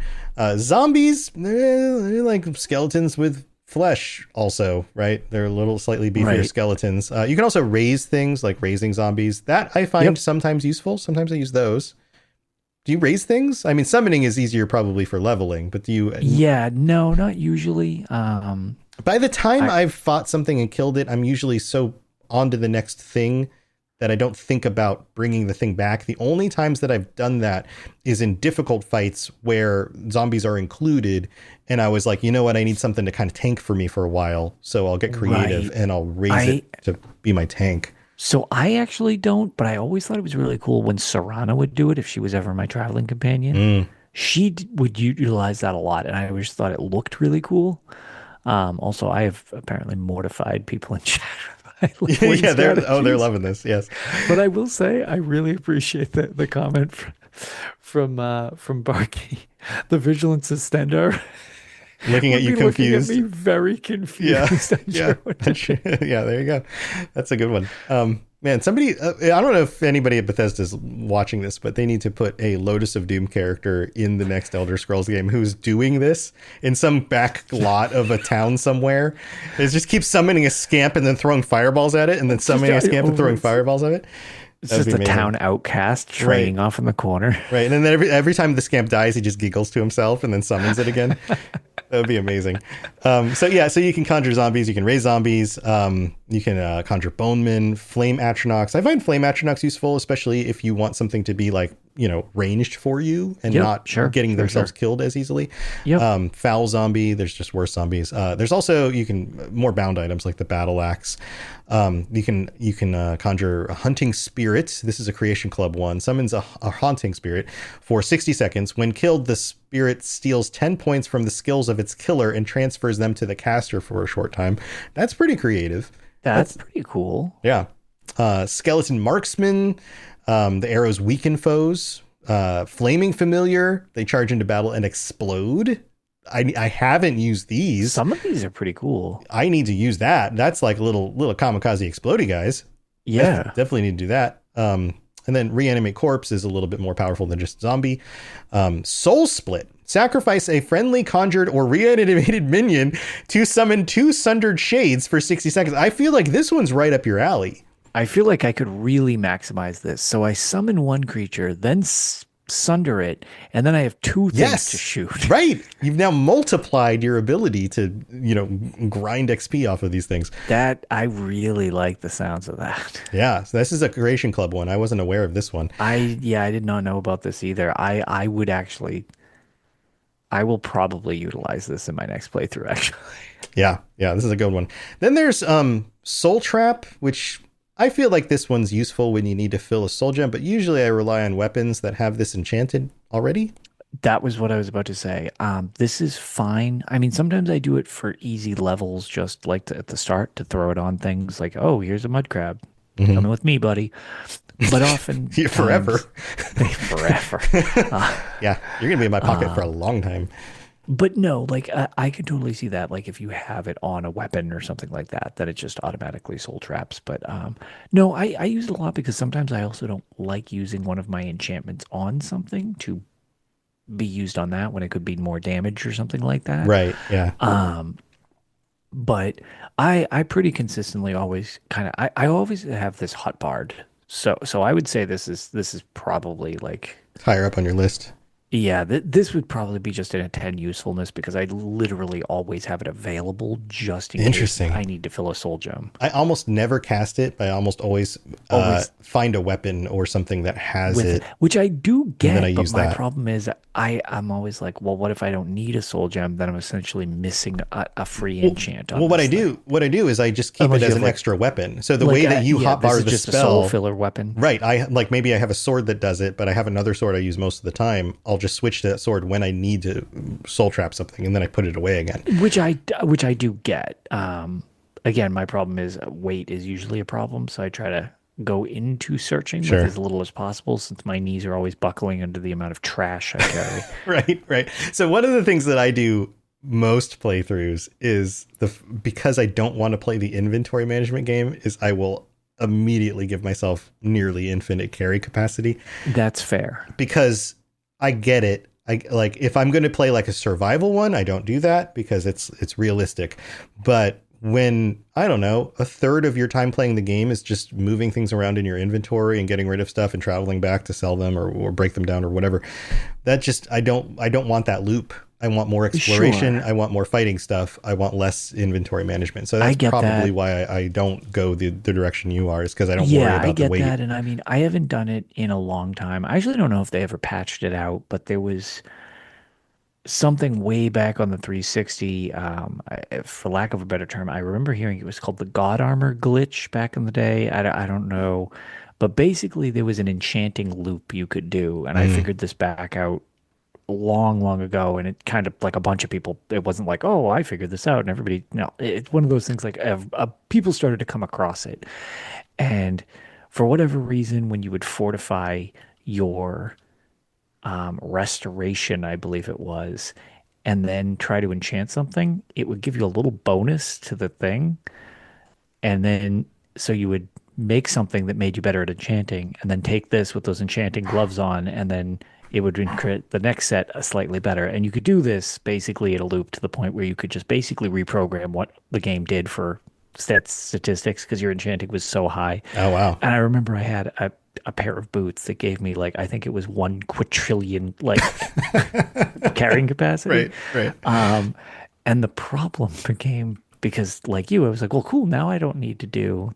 [SPEAKER 5] Zombies, they're like skeletons with flesh also, right? They're a little slightly beefier skeletons. You can also raise things like raising zombies. That I find sometimes useful. Sometimes I use those. Do you raise things? I mean, summoning is easier probably for leveling, but do you?
[SPEAKER 6] Yeah, no, not usually.
[SPEAKER 5] By the time I've fought something and killed it, I'm usually so on to the next thing that I don't think about bringing the thing back. The only times that I've done that is in difficult fights where zombies are included. And I was like, you know what? I need something to kind of tank for me for a while. So I'll get creative and I'll raise it to be my tank.
[SPEAKER 6] So I actually don't, but I always thought it was really cool when Serana would do it if she was ever my traveling companion. She would utilize that a lot. And I always thought it looked really cool. Also, I have apparently mortified people in chat.
[SPEAKER 5] Yeah, they're loving this. Yes,
[SPEAKER 6] but I will say I really appreciate the comment from Barky. The vigilance is Stendar.
[SPEAKER 5] Looking at you confused.
[SPEAKER 6] Looking at me very confused.
[SPEAKER 5] Yeah. Yeah, there you go. That's a good one. Man, somebody, I don't know if anybody at Bethesda is watching this, but they need to put a Lotus of Doom character in the next Elder Scrolls game who's doing this in some back lot of a town somewhere. It just keeps summoning a Scamp and then throwing fireballs at it, and then summoning a Scamp and throwing fireballs at it.
[SPEAKER 6] It's just a town outcast training off in the corner.
[SPEAKER 5] Right. And then every time the Scamp dies, he just giggles to himself and then summons it again. That would be amazing. So you can conjure zombies, you can raise zombies, you can conjure bonemen, flame atronachs. I find flame atronachs useful, especially if you want something to be like, ranged for you and not getting themselves killed as easily. Foul zombie, there's just worse zombies. There's also, more bound items like the battle axe. You can conjure a hunting spirit. This is a Creation Club one. Summons a haunting spirit for 60 seconds. When killed, the spirit steals 10 points from the skills of its killer and transfers them to the caster for a short time. That's pretty creative.
[SPEAKER 6] That's pretty cool.
[SPEAKER 5] Yeah. Skeleton marksman. The arrows weaken foes. Flaming familiar. They charge into battle and explode. I haven't used these.
[SPEAKER 6] Some of these are pretty cool.
[SPEAKER 5] I need to use that. That's like little kamikaze explodey guys.
[SPEAKER 6] Yeah.
[SPEAKER 5] Definitely need to do that. And then reanimate corpse is a little bit more powerful than just zombie. Soul split. Sacrifice a friendly conjured or reanimated minion to summon 2 sundered shades for 60 seconds. I feel like this one's right up your alley.
[SPEAKER 6] I feel like I could really maximize this. So I summon one creature, then sunder it, and then I have 2 things to shoot.
[SPEAKER 5] Right. You've now multiplied your ability to, grind XP off of these things.
[SPEAKER 6] That I really like the sounds of that.
[SPEAKER 5] Yeah. So this is a Creation Club one. I wasn't aware of this one.
[SPEAKER 6] I did not know about this either. I I will probably utilize this in my next playthrough, actually.
[SPEAKER 5] Yeah, this is a good one. Then there's Soul Trap, which I feel like this one's useful when you need to fill a soul gem, but usually I rely on weapons that have this enchanted already.
[SPEAKER 6] That was what I was about to say. This is fine. I mean, sometimes I do it for easy levels, just like at the start to throw it on things like, oh, here's a mud crab. Coming with me, buddy. But often...
[SPEAKER 5] Forever.
[SPEAKER 6] Forever.
[SPEAKER 5] Yeah, you're going to be in my pocket for a long time.
[SPEAKER 6] But no, like I can totally see that. Like if you have it on a weapon or something like that, that it just automatically soul traps. But no, I use it a lot because sometimes I also don't like using one of my enchantments on something to be used on that when it could be more damage or something like that.
[SPEAKER 5] Right. Yeah.
[SPEAKER 6] But I pretty consistently always I always have this hot bard. So I would say this is probably like
[SPEAKER 5] higher up on your list.
[SPEAKER 6] Yeah, this would probably be just in a 10 usefulness because I literally always have it available just in case I need to fill a soul gem.
[SPEAKER 5] I almost never cast it, but I almost always find a weapon or something that has it.
[SPEAKER 6] Which I do get, but my
[SPEAKER 5] that.
[SPEAKER 6] problem is I'm always like, well, what if I don't need a soul gem? Then I'm essentially missing a free enchant.
[SPEAKER 5] What I do is I just keep it as an extra weapon. So the way that you hotbar the
[SPEAKER 6] just
[SPEAKER 5] spell,
[SPEAKER 6] a soul filler weapon,
[SPEAKER 5] right? Maybe I have a sword that does it, but I have another sword I use most of the time. I'll just switch to that sword when I need to soul trap something, and then I put it away again.
[SPEAKER 6] Which I do get. Again, my problem is weight is usually a problem, so I try to go into searching with as little as possible, since my knees are always buckling under the amount of trash I carry.
[SPEAKER 5] Right. So one of the things that I do most playthroughs is because I don't want to play the inventory management game, is I will immediately give myself nearly infinite carry capacity.
[SPEAKER 6] That's fair.
[SPEAKER 5] Because I get it. If I'm going to play like a survival one, I don't do that because it's realistic. But when, I don't know, a third of your time playing the game is just moving things around in your inventory and getting rid of stuff and traveling back to sell them or break them down or whatever, that just, I don't want that loop. I want more exploration. Sure. I want more fighting stuff. I want less inventory management. So that's probably why I don't go the direction you are, is because I don't worry about the weight. Yeah, I get that.
[SPEAKER 6] And I mean, I haven't done it in a long time. I actually don't know if they ever patched it out, but there was something way back on the 360, for lack of a better term, I remember hearing it was called the God Armor glitch back in the day. I don't know. But basically, there was an enchanting loop you could do, and I figured this back out long ago, and it kind of, like, a bunch of people, it wasn't like, oh, I figured this out, and everybody, no, it's one of those things like people started to come across it, and for whatever reason, when you would fortify your restoration, I believe it was, and then try to enchant something, it would give you a little bonus to the thing, and then so you would make something that made you better at enchanting, and then take this with those enchanting gloves on, and then it would create the next set slightly better. And you could do this basically at a loop to the point where you could just basically reprogram what the game did for statistics because your enchanting was so high.
[SPEAKER 5] Oh, wow.
[SPEAKER 6] And I remember I had a pair of boots that gave me, like, I think it was 1 quadrillion, like, carrying capacity.
[SPEAKER 5] Right.
[SPEAKER 6] And the problem became, because like you, I was like, well, cool, now I don't need to do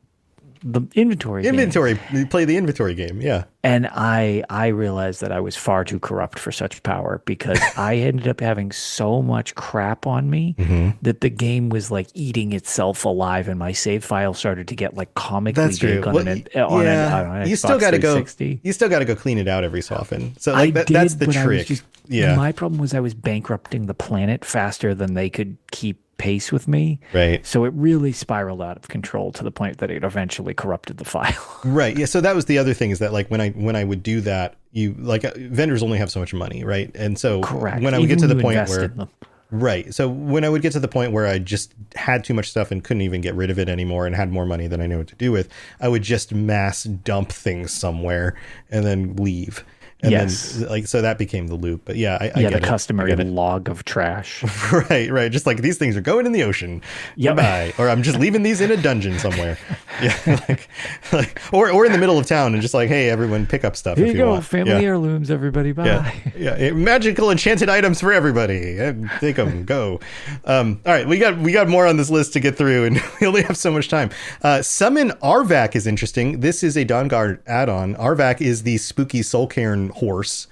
[SPEAKER 6] the inventory game.
[SPEAKER 5] You play the inventory game, yeah.
[SPEAKER 6] And I realized that I was far too corrupt for such power, because I ended up having so much crap on me that the game was like eating itself alive, and my save file started to get like comically big on an
[SPEAKER 5] you still got to go. You still got to go clean it out every so often. So like that's the trick.
[SPEAKER 6] My problem was I was bankrupting the planet faster than they could keep pace with me.
[SPEAKER 5] Right.
[SPEAKER 6] So it really spiraled out of control to the point that it eventually corrupted the file.
[SPEAKER 5] Right. Yeah. So that was the other thing, is that like when I would do that, you like vendors only have so much money, right? And so when I would get to the point where right. So when I would get to the point where I just had too much stuff and couldn't even get rid of it anymore and had more money than I knew what to do with, I would just mass dump things somewhere and then leave. And then, like, so that became the loop. But yeah, I get
[SPEAKER 6] the customary log of trash.
[SPEAKER 5] Right. Just like, these things are going in the ocean. Goodbye. Or I'm just leaving these in a dungeon somewhere. Yeah, like, or in the middle of town, and just like, hey, everyone, pick up stuff.
[SPEAKER 6] Here
[SPEAKER 5] if
[SPEAKER 6] you go,
[SPEAKER 5] want.
[SPEAKER 6] family heirlooms, everybody. Bye.
[SPEAKER 5] Yeah. Magical enchanted items for everybody. Take them. Go. All right, we got more on this list to get through, and we only have so much time. Summon Arvak is interesting. This is a Dawnguard add-on. Arvak is the spooky soul cairn horse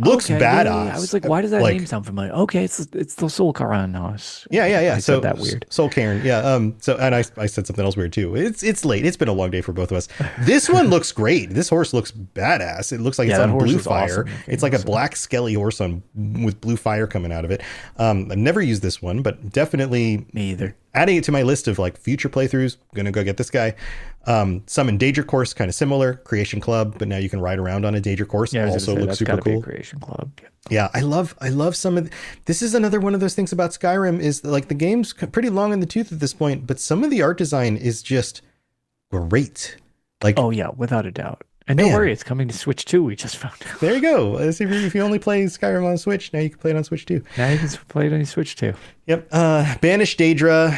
[SPEAKER 5] looks badass.
[SPEAKER 6] Yeah. I was like, why does that name sound familiar? Okay, it's the Soul Cairn house.
[SPEAKER 5] Yeah.
[SPEAKER 6] I said that weird.
[SPEAKER 5] Soul Cairn. Yeah. So, and I said something else weird too. It's late. It's been a long day for both of us. This one looks great. This horse looks badass. It looks like it's on blue fire. Awesome. It's like a black skelly horse with blue fire coming out of it. I've never used this one, but definitely
[SPEAKER 6] me either.
[SPEAKER 5] Adding it to my list of like future playthroughs. Gonna go get this guy. Summon Daedra course, kind of similar. Creation Club, but now you can ride around on a Daedra course.
[SPEAKER 6] Yeah,
[SPEAKER 5] also looks super cool.
[SPEAKER 6] Creation Club.
[SPEAKER 5] Yeah, I love some of this is another one of those things about Skyrim is like the game's pretty long in the tooth at this point, but some of the art design is just great. Like,
[SPEAKER 6] oh yeah, without a doubt. And don't worry, it's coming to Switch 2. We just found out.
[SPEAKER 5] There you go. If you only play Skyrim on Switch, now you can play it on Switch 2.
[SPEAKER 6] Now you can play it on Switch 2.
[SPEAKER 5] Yep. Banished Daedra,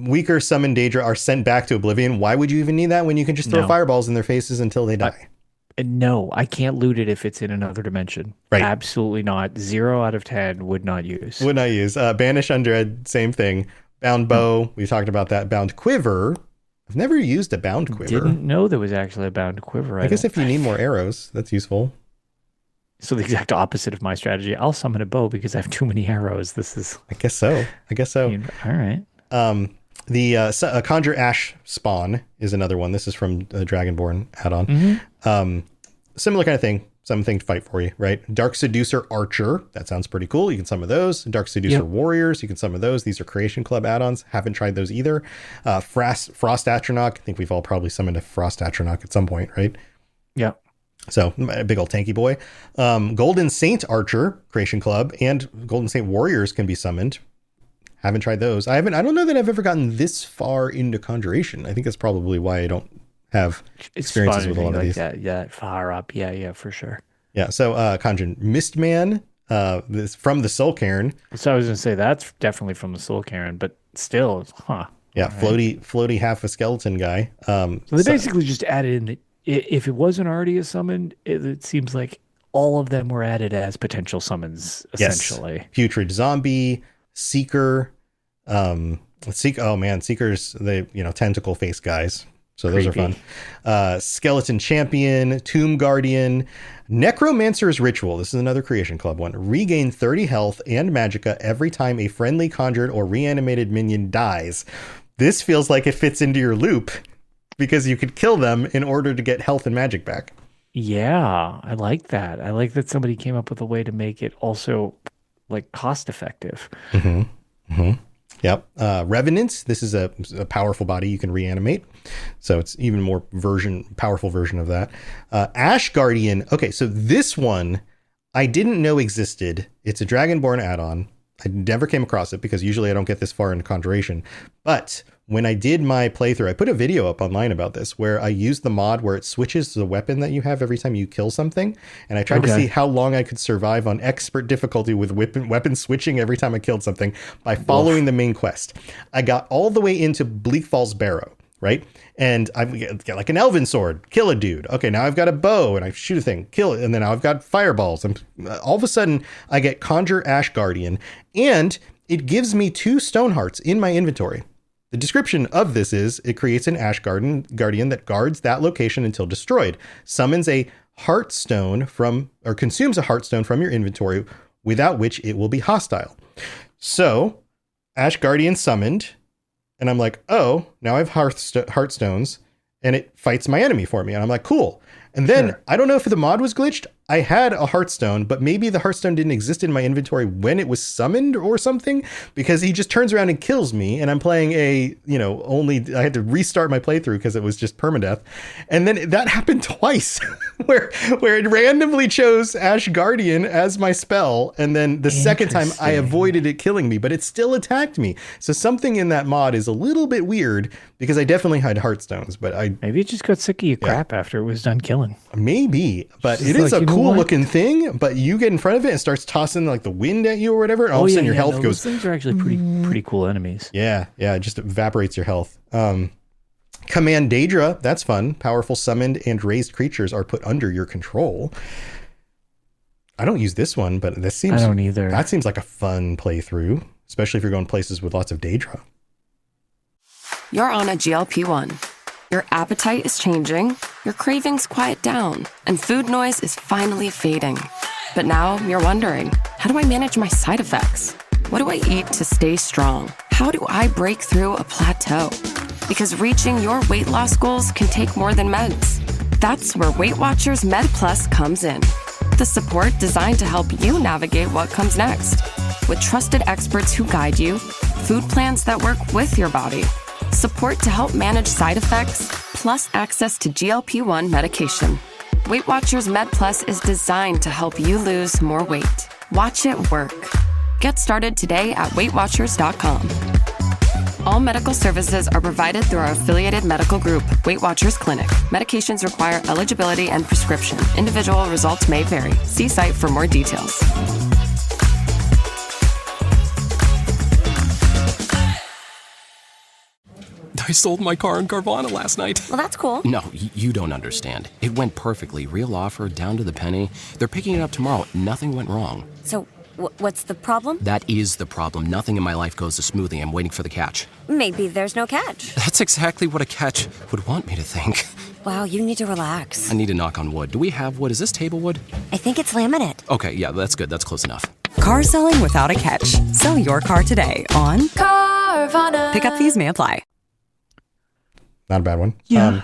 [SPEAKER 5] weaker summoned Daedra are sent back to Oblivion. Why would you even need that when you can just throw fireballs in their faces until they die?
[SPEAKER 6] No, I can't loot it if it's in another dimension.
[SPEAKER 5] Right.
[SPEAKER 6] Absolutely not. 0 out of 10 would not use.
[SPEAKER 5] Banish Undead, same thing. Bound Bow, we talked about that. Bound Quiver. I've never used a bound quiver.
[SPEAKER 6] Didn't know there was actually a bound quiver.
[SPEAKER 5] I guess if you need more arrows, that's useful.
[SPEAKER 6] So the exact opposite of my strategy. I'll summon a bow because I have too many arrows.
[SPEAKER 5] I guess so.
[SPEAKER 6] All right.
[SPEAKER 5] The Conjure Ash spawn is another one. This is from the Dragonborn add-on. Similar kind of thing. Something to fight for you, right? Dark Seducer Archer. That sounds pretty cool. You can summon those. Dark Seducer Warriors. You can summon those. These are Creation Club add-ons. Haven't tried those either. Frost Atronach. I think we've all probably summoned a Frost Atronach at some point, right?
[SPEAKER 6] Yeah.
[SPEAKER 5] So a big old tanky boy. Golden Saint Archer, Creation Club, and Golden Saint Warriors can be summoned. Haven't tried those. I don't know that I've ever gotten this far into Conjuration. I think that's probably why I don't have experiences with a lot of these.
[SPEAKER 6] Yeah, far up. Yeah, for sure.
[SPEAKER 5] Yeah, so Conjure Mistman, this from the Soul Cairn.
[SPEAKER 6] So I was going to say that's definitely from the Soul Cairn, but still,
[SPEAKER 5] Yeah, floaty half a skeleton guy.
[SPEAKER 6] So they basically just added in, if it wasn't already a summon, it seems like all of them were added as potential summons, essentially.
[SPEAKER 5] Yes. Putrid Zombie, Seeker, Seekers, tentacle face guys. So those are fun. Skeleton Champion, Tomb Guardian, Necromancer's Ritual. This is another Creation Club one. Regain 30 health and magicka every time a friendly conjured or reanimated minion dies. This feels like it fits into your loop because you could kill them in order to get health and magic back.
[SPEAKER 6] Yeah, I like that. I like that somebody came up with a way to make it also like cost effective. Yep.
[SPEAKER 5] Revenant. This is a powerful body you can reanimate. So it's even more powerful version of that. Ash Guardian. Okay, so this one I didn't know existed. It's a Dragonborn add-on. I never came across it because usually I don't get this far into Conjuration. But when I did my playthrough, I put a video up online about this where I used the mod where it switches the weapon that you have every time you kill something. And I tried to see how long I could survive on expert difficulty with weapon switching every time I killed something by following the main quest. I got all the way into Bleak Falls Barrow, right? And I get like an elven sword, kill a dude. Okay, now I've got a bow and I shoot a thing, kill it. And then now I've got fireballs. And all of a sudden I get Conjure Ash Guardian and it gives me 2 stone hearts in my inventory. The description of this is it creates an Ash Guardian that guards that location until destroyed, summons a heartstone consumes a heartstone from your inventory, without which it will be hostile. So Ash Guardian summoned, and I'm like, oh, now I have heartstones, and it fights my enemy for me. And I'm like, cool. And then I don't know if the mod was glitched. I had a Heartstone, but maybe the Heartstone didn't exist in my inventory when it was summoned or something, because he just turns around and kills me. And I'm playing I had to restart my playthrough because it was just permadeath. And then that happened twice where it randomly chose Ash Guardian as my spell. And then the second time I avoided it killing me, but it still attacked me. So something in that mod is a little bit weird because I definitely had Heartstones, but
[SPEAKER 6] maybe it just got sick of your crap after it was done killing.
[SPEAKER 5] Maybe, but it is a cool looking thing, but you get in front of it and it starts tossing like the wind at you or whatever, and all of a sudden your health goes.
[SPEAKER 6] Those things are actually pretty cool enemies.
[SPEAKER 5] Yeah, it just evaporates your health. Command Daedra, that's fun. Powerful summoned and raised creatures are put under your control. I don't use this one, but I don't either. That seems like a fun playthrough, especially if you're going places with lots of Daedra.
[SPEAKER 1] You're on a GLP-1. Your appetite is changing, your cravings quiet down, and food noise is finally fading. But now you're wondering, how do I manage my side effects? What do I eat to stay strong? How do I break through a plateau? Because reaching your weight loss goals can take more than meds. That's where Weight Watchers Med Plus comes in. The support designed to help you navigate what comes next. With trusted experts who guide you, food plans that work with your body, support to help manage side effects, plus access to GLP-1 medication. Weight Watchers Med Plus is designed to help you lose more weight. Watch it work. Get started today at WeightWatchers.com. All medical services are provided through our affiliated medical group, Weight Watchers Clinic. Medications require eligibility and prescription. Individual results may vary. See site for more details.
[SPEAKER 2] I sold my car in Carvana last night.
[SPEAKER 7] Well, that's cool.
[SPEAKER 2] No, you don't understand. It went perfectly. Real offer, down to the penny. They're picking it up tomorrow. Nothing went wrong.
[SPEAKER 7] So, what's the problem?
[SPEAKER 2] That is the problem. Nothing in my life goes as smoothly. I'm waiting for the catch.
[SPEAKER 7] Maybe there's no catch.
[SPEAKER 2] That's exactly what a catch would want me to think.
[SPEAKER 7] Wow, you need to relax.
[SPEAKER 2] I need to knock on wood. Do we have wood? Is this table wood?
[SPEAKER 7] I think it's laminate.
[SPEAKER 2] Okay, yeah, that's good. That's close enough.
[SPEAKER 3] Car selling without a catch. Sell your car today on Carvana. Pickup fees may apply.
[SPEAKER 5] Not a bad one.
[SPEAKER 6] Yeah,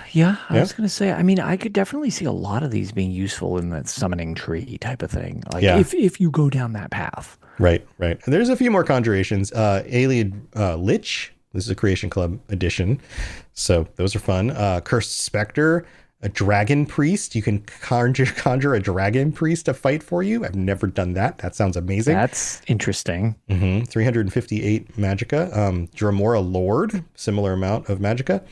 [SPEAKER 6] I was going to say, I mean, I could definitely see a lot of these being useful in the summoning tree type of thing. Like if you go down that path.
[SPEAKER 5] Right. And there's a few more conjurations. Alien Lich. This is a Creation Club edition. So those are fun. Cursed Spectre. A Dragon Priest. You can conjure a Dragon Priest to fight for you. I've never done that. That sounds amazing.
[SPEAKER 6] That's interesting.
[SPEAKER 5] 358 magicka. Dramora Lord. Similar amount of magicka.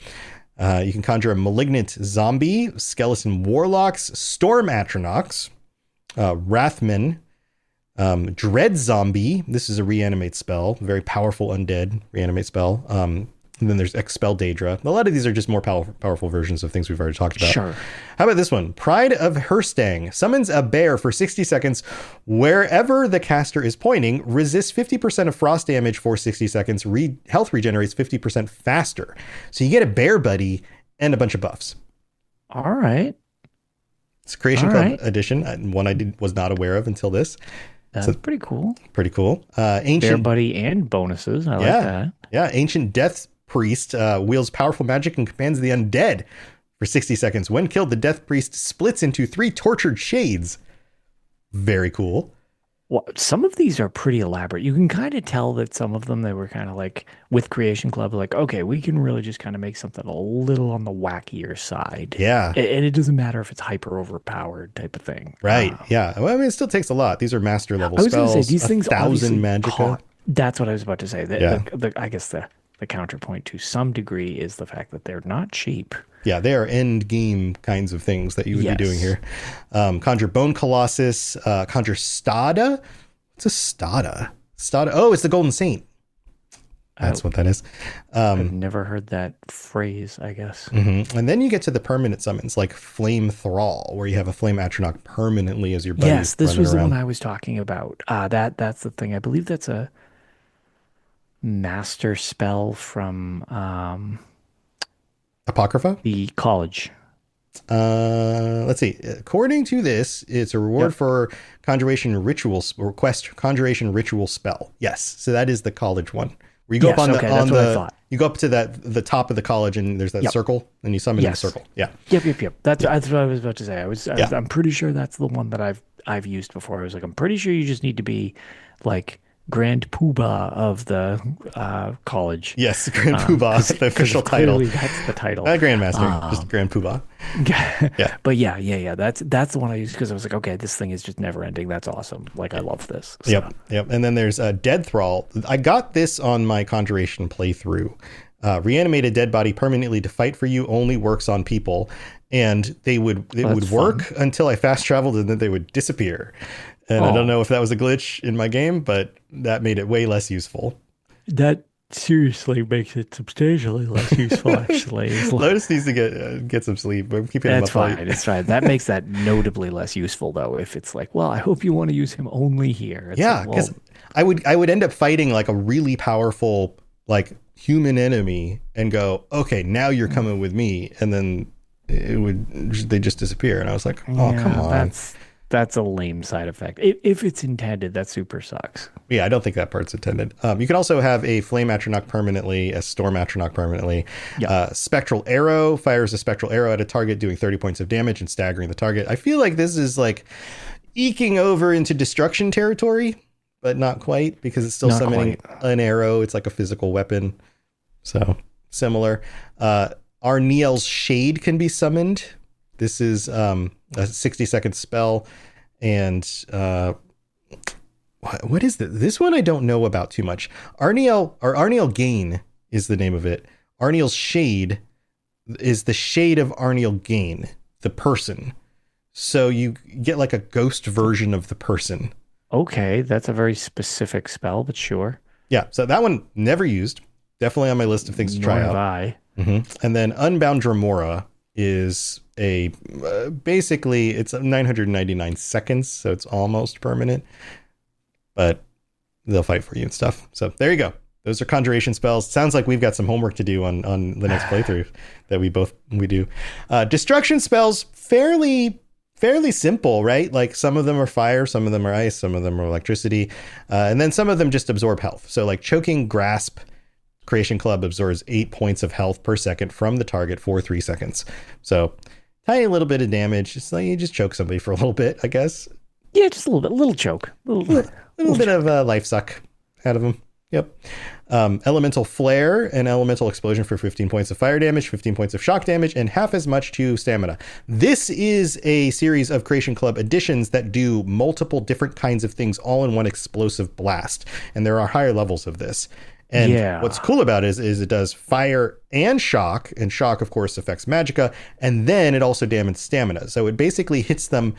[SPEAKER 5] You can conjure a Malignant Zombie, Skeleton Warlocks, Storm Atronachs, Wrathman, Dread Zombie. This is a reanimate spell, very powerful undead reanimate spell. And then there's Expel Daedra. A lot of these are just more powerful versions of things we've already talked about.
[SPEAKER 6] Sure. How
[SPEAKER 5] about this one? Pride of Herstang summons a bear for 60 seconds wherever the caster is pointing, resists 50% of frost damage for 60 seconds, health regenerates 50% faster. So you get a bear buddy and a bunch of buffs.
[SPEAKER 6] All right.
[SPEAKER 5] It's Creation Club edition, one I was not aware of until this.
[SPEAKER 6] That's pretty cool.
[SPEAKER 5] Pretty cool. Ancient
[SPEAKER 6] bear buddy and bonuses. I like that.
[SPEAKER 5] Yeah, Ancient Death Priest wields powerful magic and commands the undead for 60 seconds. When killed, the Death Priest splits into 3 tortured shades. Very cool.
[SPEAKER 6] Well, some of these are pretty elaborate. You can kind of tell that some of them, they were kind of like with Creation Club, like, okay, we can really just kind of make something a little on the wackier side.
[SPEAKER 5] Yeah.
[SPEAKER 6] And it doesn't matter if it's hyper overpowered type of thing.
[SPEAKER 5] Right. Yeah. Well, I mean, it still takes a lot. These are master level spells. I was going to say, these things 1,000 magicka.
[SPEAKER 6] That's what I was about to say. I guess the counterpoint to some degree is the fact that they're not cheap.
[SPEAKER 5] Yeah, they are end game kinds of things that you would be doing here. Conjure Bone Colossus, conjure Stada. What's a Stada? Stada. Oh, it's the Golden Saint. That's what that is.
[SPEAKER 6] I've never heard that phrase, I guess.
[SPEAKER 5] Mm-hmm. And then you get to the permanent summons like Flame Thrall, where you have a Flame Atronach permanently as your buddy.
[SPEAKER 6] Yes, this was the one I was talking about. That's the thing. I believe that's a master spell from
[SPEAKER 5] Apocrypha?
[SPEAKER 6] The college.
[SPEAKER 5] Let's see. According to this, it's a reward for conjuration rituals or quest conjuration ritual spell. Yes. So that is the college one. Where you go up on you go up to the top of the college and there's that circle and you summon the circle. Yeah.
[SPEAKER 6] Yep. That's what I was about to say. I'm pretty sure that's the one that I've used before. I was like, I'm pretty sure you just need to be like Grand Poobah of the college.
[SPEAKER 5] Yes, Grand Poobah is the official title.
[SPEAKER 6] That's the title.
[SPEAKER 5] Grandmaster, just Grand Poobah.
[SPEAKER 6] Yeah. But yeah. That's the one I used because I was like, okay, this thing is just never ending. That's awesome. Like, I love this. So.
[SPEAKER 5] Yep. And then there's Dead Thrall. I got this on my Conjuration playthrough. Reanimate a dead body permanently to fight for you only works on people. And it would work until I fast traveled and then they would disappear. And I don't know if that was a glitch in my game, but that made it way less useful.
[SPEAKER 6] That seriously makes it substantially less useful, actually.
[SPEAKER 5] Lotus needs to get some sleep. I'm keeping him up.
[SPEAKER 6] It's fine. That makes that notably less useful, though, if it's like, well, I hope you want to use him only here. It's
[SPEAKER 5] because I would end up fighting like a really powerful like human enemy and go, okay, now you're coming with me, and then they just disappear, and I was like, oh, come on.
[SPEAKER 6] that's a lame side effect. If it's intended, that super sucks.
[SPEAKER 5] Yeah, I don't think that part's intended. You can also have a Flame Atronach permanently, a Storm Atronach permanently. Spectral Arrow fires a Spectral Arrow at a target, doing 30 points of damage and staggering the target. I feel like this is like eking over into destruction territory, but not quite, because it's still not summoning an arrow. It's like a physical weapon. So similar. Arniel's Shade can be summoned. This is a 60-second spell. And what is this? This one I don't know about too much. Arniel Gain is the name of it. Arniel's Shade is the shade of Arniel Gain, the person. So you get like a ghost version of the person.
[SPEAKER 6] Okay, that's a very specific spell, but sure.
[SPEAKER 5] Yeah, so that one never used. Definitely on my list of things to try out. Mm-hmm. And then Unbound Dremora is a basically it's 999 seconds, so it's almost permanent, but they'll fight for you and stuff. So there you go. Those are conjuration spells. Sounds like we've got some homework to do on the next playthrough that we do. Destruction spells, fairly simple, right? Like some of them are fire, some of them are ice, some of them are electricity, and then some of them just absorb health. So like Choking Grasp, Creation Club absorbs 8 points of health per second from the target for 3 seconds. So tiny little bit of damage. It's like you just choke somebody for a little bit, I guess.
[SPEAKER 6] Yeah, just a little choke. A little
[SPEAKER 5] bit of life suck out of them. Yep. Elemental Flare and Elemental Explosion for 15 points of fire damage, 15 points of shock damage, and half as much to stamina. This is a series of Creation Club additions that do multiple different kinds of things all in one explosive blast. And there are higher levels of this. And what's cool about it is it does fire and shock of course affects magicka, and then it also damages stamina. So it basically hits them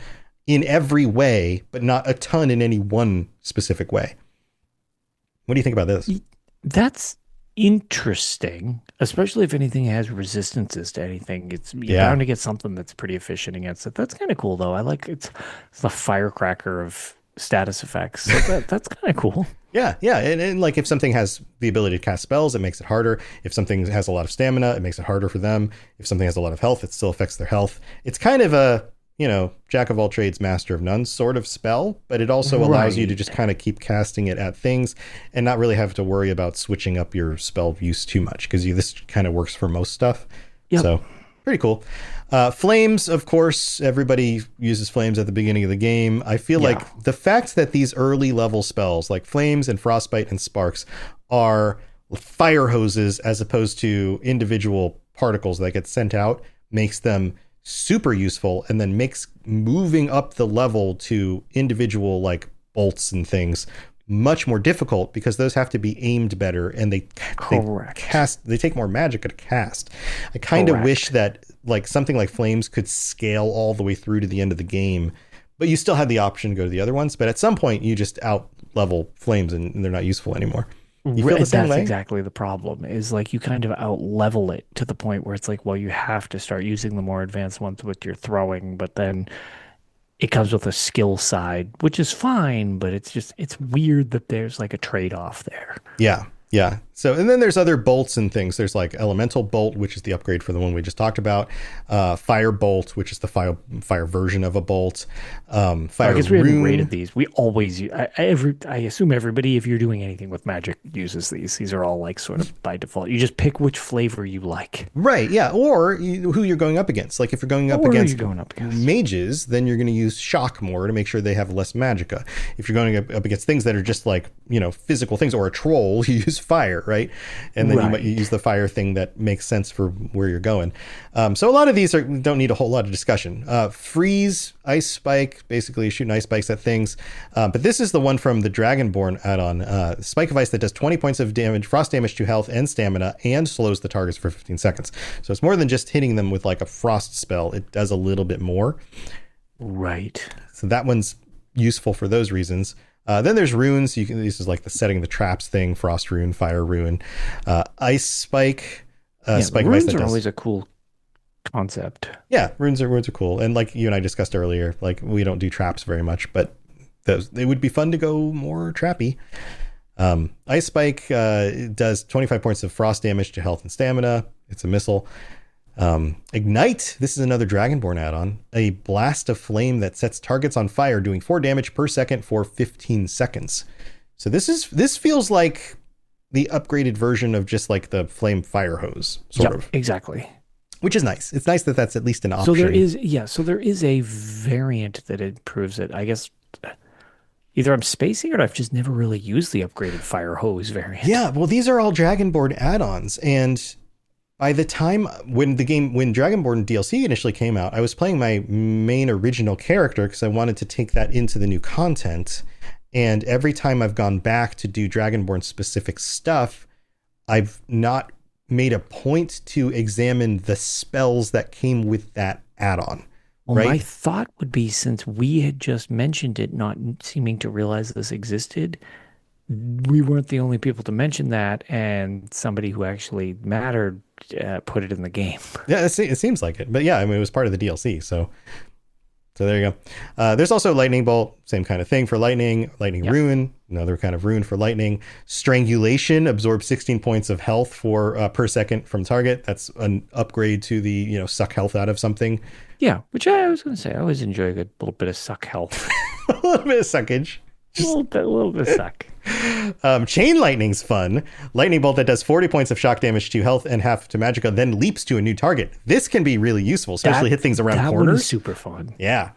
[SPEAKER 5] in every way, but not a ton in any one specific way. What do you think about this?
[SPEAKER 6] That's interesting, especially if anything has resistances to anything. You're bound to get something that's pretty efficient against it. That's kind of cool though. I like it's the firecracker of status effects. So that's kind of cool.
[SPEAKER 5] Yeah. And like if something has the ability to cast spells, it makes it harder. If something has a lot of stamina, it makes it harder for them. If something has a lot of health, it still affects their health. It's kind of a, jack of all trades, master of none sort of spell, but it also allows you to just kind of keep casting it at things and not really have to worry about switching up your spell use too much, because this kind of works for most stuff. Yep. So pretty cool. Flames, of course, everybody uses flames at the beginning of the game. I feel like the fact that these early level spells like flames and frostbite and sparks are fire hoses as opposed to individual particles that get sent out makes them super useful, and then makes moving up the level to individual like bolts and things much more difficult, because those have to be aimed better, and they take more magic to cast. I kind of wish that like something like flames could scale all the way through to the end of the game, but you still had the option to go to the other ones. But at some point you just out level flames and they're not useful anymore. You feel the same way?
[SPEAKER 6] Exactly the problem, is like you kind of out level it to the point where it's like, well, you have to start using the more advanced ones with your throwing, but then it comes with a skill side, which is fine, but it's weird that there's like a trade-off there.
[SPEAKER 5] Yeah. So, and then there's other bolts and things. There's like Elemental Bolt, which is the upgrade for the one we just talked about. Fire Bolt, which is the fire version of a bolt. Fire
[SPEAKER 6] I guess we haven't rated these. We always use, I assume everybody, if you're doing anything with magic, uses these. These are all like sort of by default. You just pick which flavor you like.
[SPEAKER 5] Right, yeah. Or who you're going up against. Like if you're going up against mages, then you're going to use shock more to make sure they have less magicka. If you're going up against things that are just like, physical things, or a troll, you use fire, right? And then you use the fire thing that makes sense for where you're going. So a lot of these don't need a whole lot of discussion. Freeze, Ice Spike, basically shooting ice spikes at things. But this is the one from the Dragonborn add-on. Spike of Ice that does 20 points of damage, frost damage to health and stamina, and slows the targets for 15 seconds. So it's more than just hitting them with like a frost spell. It does a little bit more.
[SPEAKER 6] Right.
[SPEAKER 5] So that one's useful for those reasons. Then there's runes. This is like the setting the traps thing: frost rune, fire rune, ice spike. Spike of ice
[SPEAKER 6] runes are always a cool concept.
[SPEAKER 5] Yeah, runes are cool, and like you and I discussed earlier, like we don't do traps very much, but they would be fun to go more trappy. Ice spike does 25 points of frost damage to health and stamina. It's a missile. Ignite. This is another Dragonborn add-on. A blast of flame that sets targets on fire, doing 4 damage per second for 15 seconds. So this feels like the upgraded version of just like the flame fire hose, sort of.
[SPEAKER 6] Exactly.
[SPEAKER 5] Which is nice. It's nice that that's at least an option.
[SPEAKER 6] So there is a variant that improves it. I guess either I'm spacing or I've just never really used the upgraded fire hose variant.
[SPEAKER 5] Yeah, well, these are all Dragonborn add-ons, and by the time when Dragonborn DLC initially came out, I was playing my main original character because I wanted to take that into the new content. And every time I've gone back to do Dragonborn specific stuff, I've not made a point to examine the spells that came with that add-on.
[SPEAKER 6] Well,
[SPEAKER 5] right?
[SPEAKER 6] my thought would be, since we had just mentioned it, not seeming to realize this existed, we weren't the only people to mention that, and somebody who actually mattered put it in the game.
[SPEAKER 5] Yeah, it seems like it. But yeah, I mean, it was part of the DLC, so there you go. There's also Lightning Bolt, same kind of thing for lightning. Lightning Rune, another kind of rune for lightning. Strangulation absorbs 16 points of health for per second from target. That's an upgrade to the suck health out of something.
[SPEAKER 6] Yeah, which I was going to say, I always enjoy a good little bit of suck health.
[SPEAKER 5] A little bit of suckage.
[SPEAKER 6] A little bit of suck.
[SPEAKER 5] Chain Lightning's fun. Lightning Bolt that does 40 points of shock damage to health and half to magicka, then leaps to a new target. This can be really useful, especially hit things around corners. That one is
[SPEAKER 6] super fun.
[SPEAKER 5] Yeah.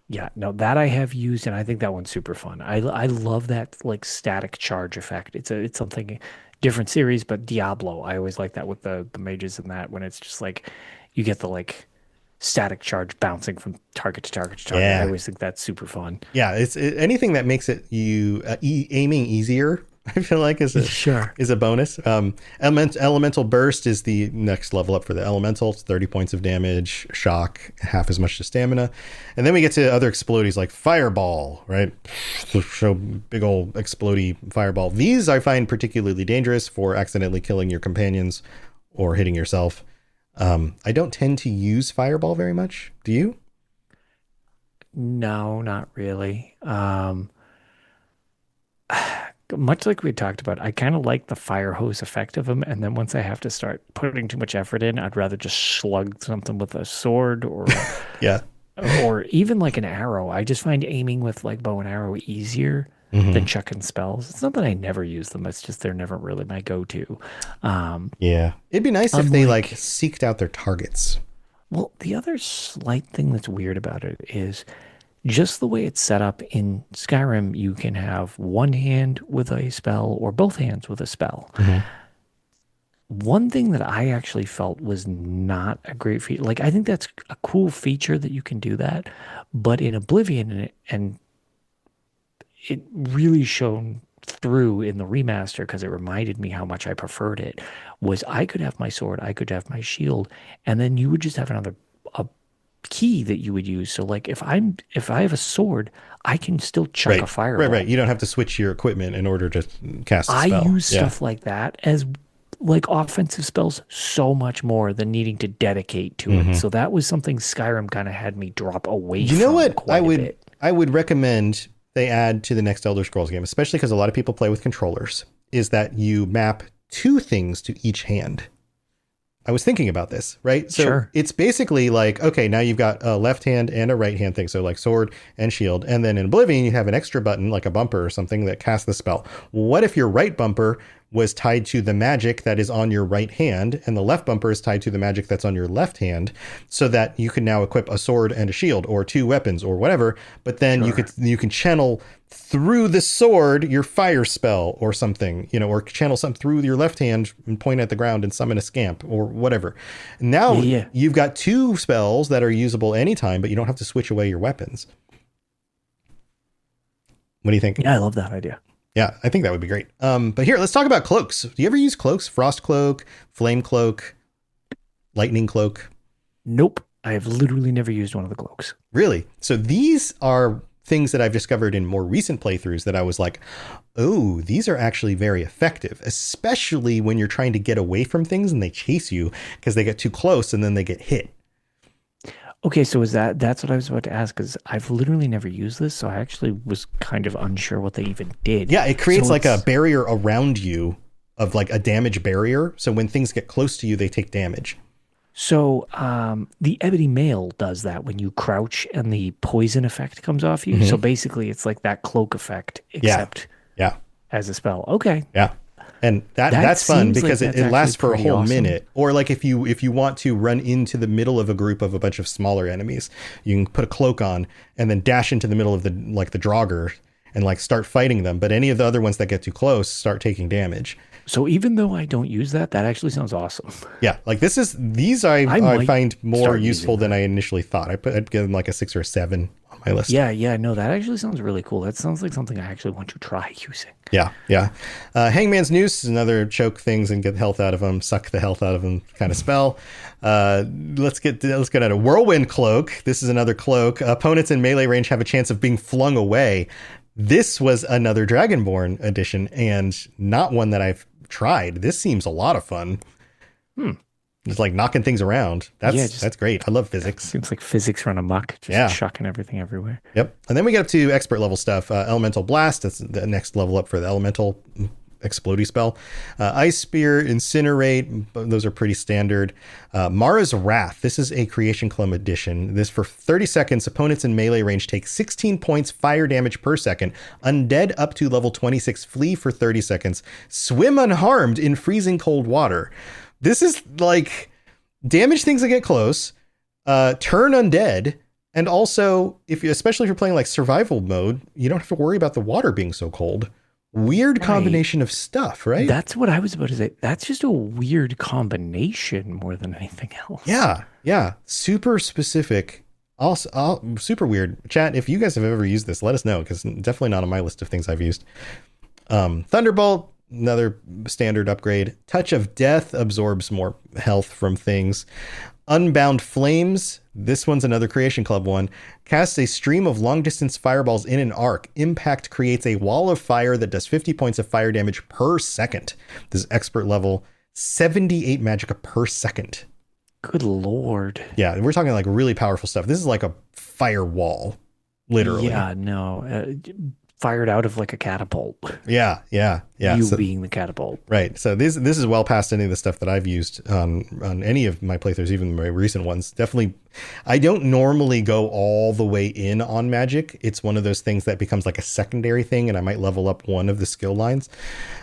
[SPEAKER 6] Yeah, no, that I have used, and I think that one's super fun. I love that like static charge effect. It's something different series, but Diablo, I always like that with the mages and that, when it's just like you get the like static charge bouncing from target to target to target. I always think that's super fun. Yeah, it's anything that makes it aiming easier, I feel like is a bonus. Elemental Burst is the next level up for the elemental. It's 30 points of damage, shock, half as much to stamina. And then we get to other explodies like Fireball, right? So big old explodey fireball. These I find particularly dangerous for accidentally killing your companions or hitting yourself. I don't tend to use Fireball very much. Do you? No, not really. Much like we talked about, I kind of like the fire hose effect of them. And then once I have to start putting too much effort in, I'd rather just slug something with a sword or or even like an arrow. I just find aiming with like bow and arrow easier than chucking spells. It's not that I never use them. It's just they're never really my go-to.
[SPEAKER 5] It'd be nice if they like seeked out their targets.
[SPEAKER 6] Well, the other slight thing that's weird about it is just the way it's set up in Skyrim. You can have one hand with a spell or both hands with a spell. One thing that I actually felt was not a great feature. Like, I think that's a cool feature that you can do that, but in Oblivion, and it really shone through in the remaster because it reminded me how much I preferred it, was I could have my sword, I could have my shield, and then you would just have a key that you would use. So like if I have a sword, I can still chuck a fireball.
[SPEAKER 5] Right. You don't have to switch your equipment in order to cast a spell.
[SPEAKER 6] I use stuff like that as like offensive spells so much more than needing to dedicate to it. So that was something Skyrim kind of had me drop away from.
[SPEAKER 5] You know what I would recommend they add to the next Elder Scrolls game, especially because a lot of people play with controllers, is that you map 2 things to each hand. I was thinking about this, right? So it's basically like, okay, now you've got a left hand and a right hand thing. So like sword and shield. And then in Oblivion, you have an extra button, like a bumper or something that casts the spell. What if your right bumper was tied to the magic that is on your right hand, and the left bumper is tied to the magic that's on your left hand, so that you can now equip a sword and a shield or 2 weapons or whatever, but then you can channel through the sword your fire spell or something, or channel something through your left hand and point at the ground and summon a scamp or whatever. Now you've got 2 spells that are usable anytime, but you don't have to switch away your weapons. What do you think?
[SPEAKER 6] Yeah, I love that idea.
[SPEAKER 5] Yeah, I think that would be great. But here, let's talk about cloaks. Do you ever use cloaks? Frost cloak, flame cloak, lightning cloak?
[SPEAKER 6] Nope. I have literally never used one of the cloaks.
[SPEAKER 5] Really? So these are things that I've discovered in more recent playthroughs that I was like, oh, these are actually very effective, especially when you're trying to get away from things and they chase you because they get too close and then they get hit.
[SPEAKER 6] Okay, so that's what I was about to ask, because I've literally never used this, so I actually was kind of unsure what they even did.
[SPEAKER 5] Yeah, it creates like a barrier around you of like a damage barrier. So when things get close to you, they take damage.
[SPEAKER 6] So the ebony male does that when you crouch and the poison effect comes off you. So basically it's like that cloak effect, except
[SPEAKER 5] Yeah.
[SPEAKER 6] as a spell. Okay.
[SPEAKER 5] Yeah. And that's fun
[SPEAKER 6] seems
[SPEAKER 5] because
[SPEAKER 6] like
[SPEAKER 5] it
[SPEAKER 6] that's
[SPEAKER 5] lasts
[SPEAKER 6] actually
[SPEAKER 5] for a
[SPEAKER 6] pretty
[SPEAKER 5] whole
[SPEAKER 6] awesome.
[SPEAKER 5] minute. Or like if you want to run into the middle of a group of a bunch of smaller enemies, you can put a cloak on and then dash into the middle of the Draugr and like start fighting them. But any of the other ones that get too close start taking damage.
[SPEAKER 6] So even though I don't use that, that actually sounds awesome.
[SPEAKER 5] Yeah, like these I
[SPEAKER 6] might
[SPEAKER 5] find more
[SPEAKER 6] start
[SPEAKER 5] useful
[SPEAKER 6] using
[SPEAKER 5] than I initially thought. I'd give them like a 6 or a 7 on my list.
[SPEAKER 6] Yeah, no, that actually sounds really cool. That sounds like something I actually want to try using.
[SPEAKER 5] Yeah. Hangman's Noose is another choke things and get health out of them, suck the health out of them kind of spell. Let's get at a Whirlwind Cloak. This is another cloak. Opponents in melee range have a chance of being flung away. This was another Dragonborn edition and not one that I've tried. This seems a lot of fun. Just like knocking things around. That's great. I love physics.
[SPEAKER 6] Seems like physics run amok, just chucking everything everywhere.
[SPEAKER 5] Yep. And then we get up to expert level stuff. Elemental Blast, that's the next level up for the elemental explodey spell. Ice Spear, Incinerate, those are pretty standard. Mara's Wrath, this is a Creation Club edition. This for 30 seconds, opponents in melee range take 16 points fire damage per second. Undead up to level 26 flee for 30 seconds. Swim unharmed in freezing cold water. This is like damage things that get close, turn undead, and also especially if you're playing like survival mode, you don't have to worry about the water being so cold. Weird combination of stuff, right?
[SPEAKER 6] That's what I was about to say. That's just a weird combination more than anything else.
[SPEAKER 5] Yeah. Super specific. Also, super weird. Chat, if you guys have ever used this, let us know, because definitely not on my list of things I've used. Thunderbolt, another standard upgrade. Touch of Death absorbs more health from things. Unbound Flames, this one's another Creation Club one. Casts a stream of long-distance fireballs in an arc. Impact creates a wall of fire that does 50 points of fire damage per second. This is expert level, 78 magicka per second.
[SPEAKER 6] Good Lord.
[SPEAKER 5] Yeah, we're talking like really powerful stuff. This is like a firewall, literally.
[SPEAKER 6] Yeah, no. Fired out of like a catapult.
[SPEAKER 5] Yeah.
[SPEAKER 6] You being the catapult.
[SPEAKER 5] Right. So this is well past any of the stuff that I've used on any of my playthroughs, even my recent ones. Definitely, I don't normally go all the way in on magic. It's one of those things that becomes like a secondary thing, and I might level up one of the skill lines.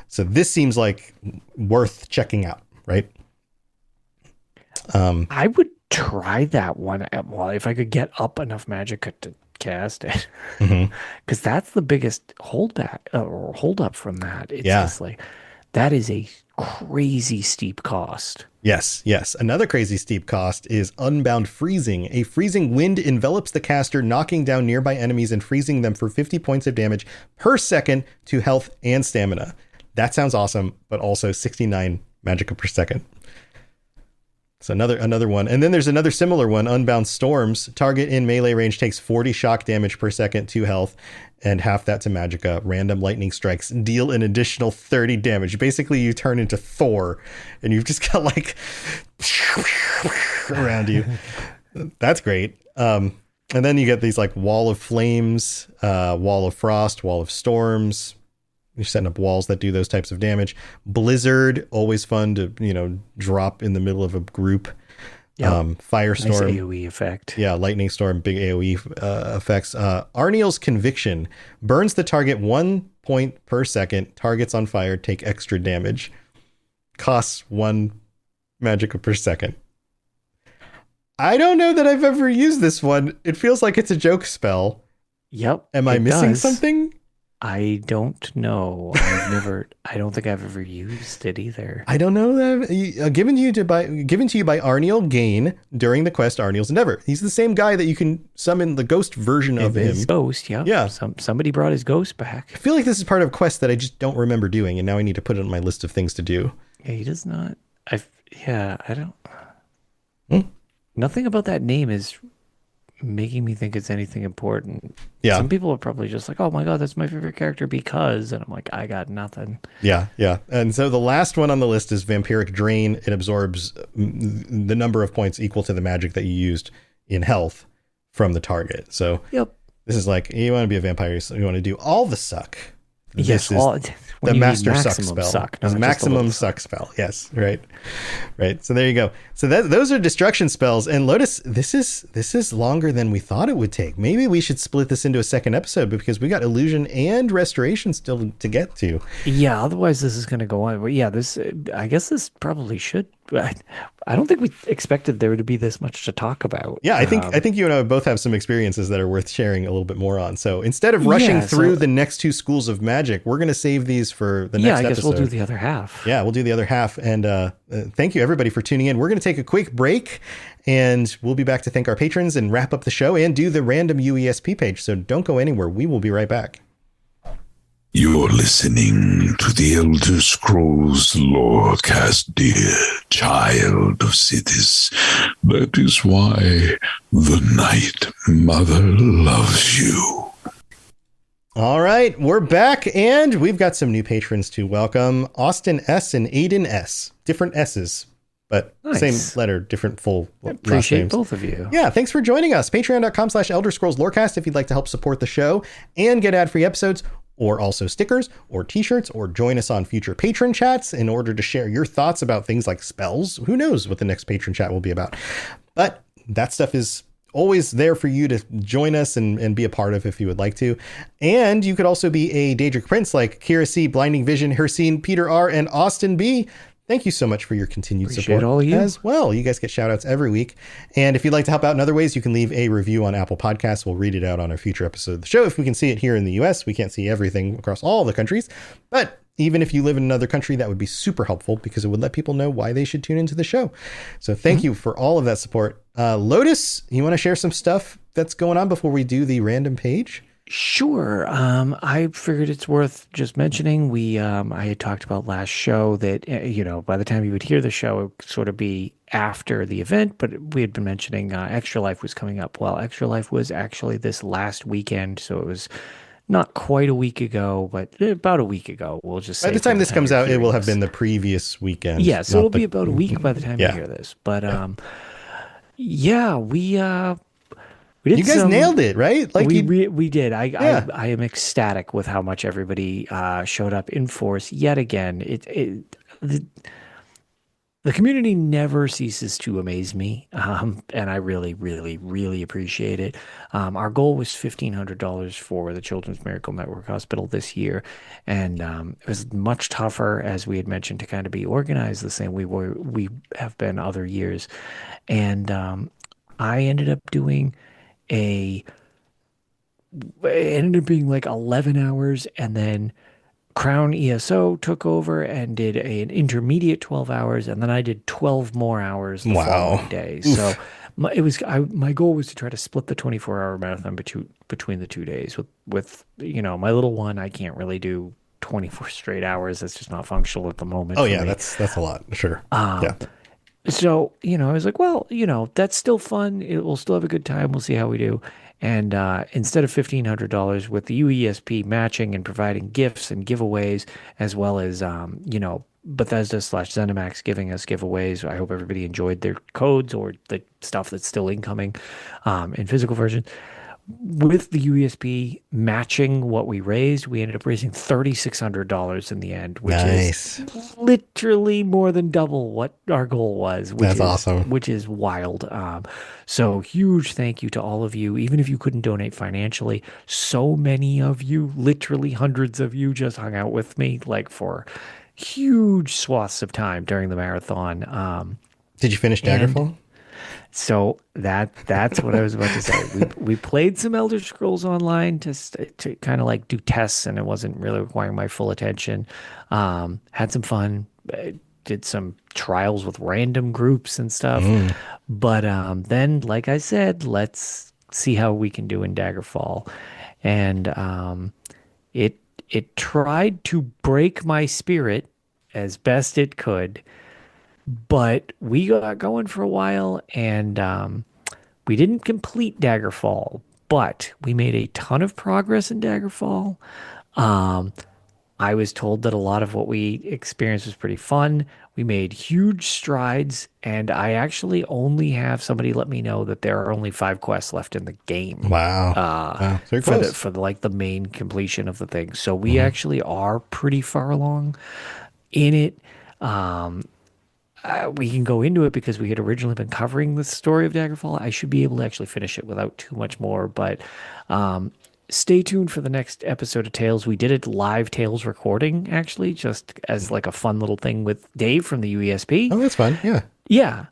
[SPEAKER 5] So this seems like worth checking out, right?
[SPEAKER 6] I would try that one. Well, if I could get up enough magic to cast it, because that's the biggest hold up from that. It's just like that is a crazy steep cost.
[SPEAKER 5] Yes. Another crazy steep cost is Unbound Freezing. A freezing wind envelops the caster, knocking down nearby enemies and freezing them for 50 points of damage per second to health and stamina. That sounds awesome, but also 69 magicka per second. So another one. And then there's another similar one, Unbound Storms. Target in melee range takes 40 shock damage per second, 2 health, and half that to magicka. Random lightning strikes deal an additional 30 damage. Basically, you turn into Thor, and you've just got like around you. That's great. And then you get these like Wall of Flames, Wall of Frost, Wall of Storms. You're setting up walls that do those types of damage. Blizzard, always fun to, drop in the middle of a group. Firestorm.
[SPEAKER 6] Nice AoE effect.
[SPEAKER 5] Yeah, Lightning Storm, big AoE effects. Arniel's Conviction burns the target 1 point per second. Targets on fire take extra damage. Costs 1 magicka per second. I don't know that I've ever used this one. It feels like it's a joke spell.
[SPEAKER 6] Yep.
[SPEAKER 5] Am I missing something?
[SPEAKER 6] I don't know. I don't think I've ever used it either.
[SPEAKER 5] I don't know that. Given to you by Arniel Gain during the quest Arniel's Endeavor. He's the same guy that you can summon the ghost version of him.
[SPEAKER 6] His ghost, yeah. Somebody brought his ghost back.
[SPEAKER 5] I feel like this is part of a quest that I just don't remember doing, and now I need to put it on my list of things to do.
[SPEAKER 6] Yeah, he does not. I don't. Nothing about that name is making me think it's anything important.
[SPEAKER 5] Yeah.
[SPEAKER 6] Some people are probably just like, oh my God, that's my favorite character because, and I'm like, I got nothing.
[SPEAKER 5] Yeah. And so the last one on the list is Vampiric Drain. It absorbs the number of points equal to the magic that you used in health from the target. So
[SPEAKER 6] Yep.
[SPEAKER 5] This is like, you want to be a vampire, so you want to do all the suck. this is the master suck spell. Maximum suck spell. Yes, right. So there you go. So those are destruction spells. And Lotus, this is longer than we thought it would take. Maybe we should split this into a second episode because we got illusion and restoration still to get to.
[SPEAKER 6] Yeah, otherwise this is going to go on. But yeah, I guess this probably should. I don't think we expected there to be this much to talk about.
[SPEAKER 5] Yeah, I think you and I both have some experiences that are worth sharing a little bit more on. So instead of rushing through the next two schools of magic, we're going to save these for the next episode. Yeah, I guess
[SPEAKER 6] we'll do the other half.
[SPEAKER 5] Yeah, we'll do the other half. And thank you, everybody, for tuning in. We're going to take a quick break, and we'll be back to thank our patrons and wrap up the show and do the random UESP page. So don't go anywhere. We will be right back.
[SPEAKER 4] You're listening to the Elder Scrolls Lorecast, dear child of cities. That is why the Night Mother loves you.
[SPEAKER 5] All right, we're back, and we've got some new patrons to welcome. Austin S. and Aiden S. Different S's, but same letter, different full last names.
[SPEAKER 6] Appreciate both of you.
[SPEAKER 5] Yeah, thanks for joining us. Patreon.com/Elder Scrolls Lorecast if you'd like to help support the show and get ad-free episodes, or also stickers or t-shirts, or join us on future patron chats in order to share your thoughts about things like spells. Who knows what the next patron chat will be about? But that stuff is always there for you to join us and be a part of if you would like to. And you could also be a Daedric Prince like Kira C, Blinding Vision, Hercene, Peter R, and Austin B. Thank you so much for your continued support
[SPEAKER 6] all of you.
[SPEAKER 5] As well. You guys get shout outs every week. And if you'd like to help out in other ways, you can leave a review on Apple Podcasts. We'll read it out on a future episode of the show. If we can see it here in the US, we can't see everything across all the countries. But even if you live in another country, that would be super helpful because it would let people know why they should tune into the show. So thank you for all of that support. Lotus, you want to share some stuff that's going on before we do the random page?
[SPEAKER 6] Sure. I figured it's worth just mentioning. I had talked about last show that, by the time you would hear the show, it would sort of be after the event, but we had been mentioning Extra Life was coming up. Well, Extra Life was actually this last weekend, so it was not quite a week ago, but about a week ago. We'll just say
[SPEAKER 5] by the time this comes out, it will have been the previous weekend.
[SPEAKER 6] Yeah, so it'll be about a week by the time you hear this. But we did.
[SPEAKER 5] You guys nailed it, right?
[SPEAKER 6] Like we did. I am ecstatic with how much everybody showed up in force yet again. The community never ceases to amaze me, and I really, really, really appreciate it. Our goal was $1,500 for the Children's Miracle Network Hospital this year, and it was much tougher, as we had mentioned, to kind of be organized the same we have been other years. And I ended up doing it ended up being like 11 hours, and then Crown ESO took over and did an intermediate 12 hours, and then I did 12 more hours the following day. Oof. So my goal was to try to split the 24-hour marathon between the 2 days. With my little one, I can't really do 24 straight hours. That's just not functional at the moment.
[SPEAKER 5] Oh yeah, that's a lot. Sure. Yeah.
[SPEAKER 6] So, I was like, well, that's still fun. We'll still have a good time. We'll see how we do. And instead of $1,500 with the UESP matching and providing gifts and giveaways, as well as, Bethesda/ZeniMax giving us giveaways. I hope everybody enjoyed their codes or the stuff that's still incoming in physical version. With the UESP matching what we raised, we ended up raising $3,600 in the end, which is literally more than double what our goal was. That's
[SPEAKER 5] awesome.
[SPEAKER 6] Which is wild. So huge thank you to all of you. Even if you couldn't donate financially, so many of you, literally hundreds of you, just hung out with me for huge swaths of time during the marathon.
[SPEAKER 5] Did you finish Daggerfall?
[SPEAKER 6] So that's what I was about to say. We played some Elder Scrolls Online to kind of do tests, and it wasn't really requiring my full attention. Had some fun, did some trials with random groups and stuff. But then, like I said, let's see how we can do in Daggerfall. And it tried to break my spirit as best it could. But we got going for a while, and we didn't complete Daggerfall, but we made a ton of progress in Daggerfall. I was told that a lot of what we experienced was pretty fun. We made huge strides, and I actually only have somebody let me know that there are only 5 quests left in the game.
[SPEAKER 5] Wow. Wow. Very close.
[SPEAKER 6] For like the main completion of the thing. So we actually are pretty far along in it. We can go into it because we had originally been covering the story of Daggerfall. I should be able to actually finish it without too much more, but stay tuned for the next episode of Tales. We did a live Tales recording, actually, just as like a fun little thing with Dave from the UESP.
[SPEAKER 5] Oh, that's fun. Yeah.
[SPEAKER 6] Yeah.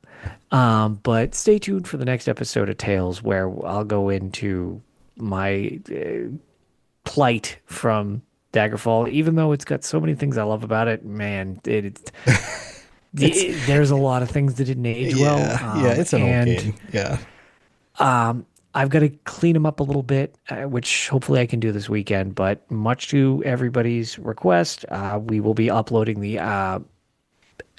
[SPEAKER 6] But stay tuned for the next episode of Tales, where I'll go into my plight from Daggerfall. Even though it's got so many things I love about it, man, there's a lot of things that didn't age well.
[SPEAKER 5] Yeah, it's an old game. Yeah.
[SPEAKER 6] I've got to clean them up a little bit, which hopefully I can do this weekend. But much to everybody's request, we will be uploading the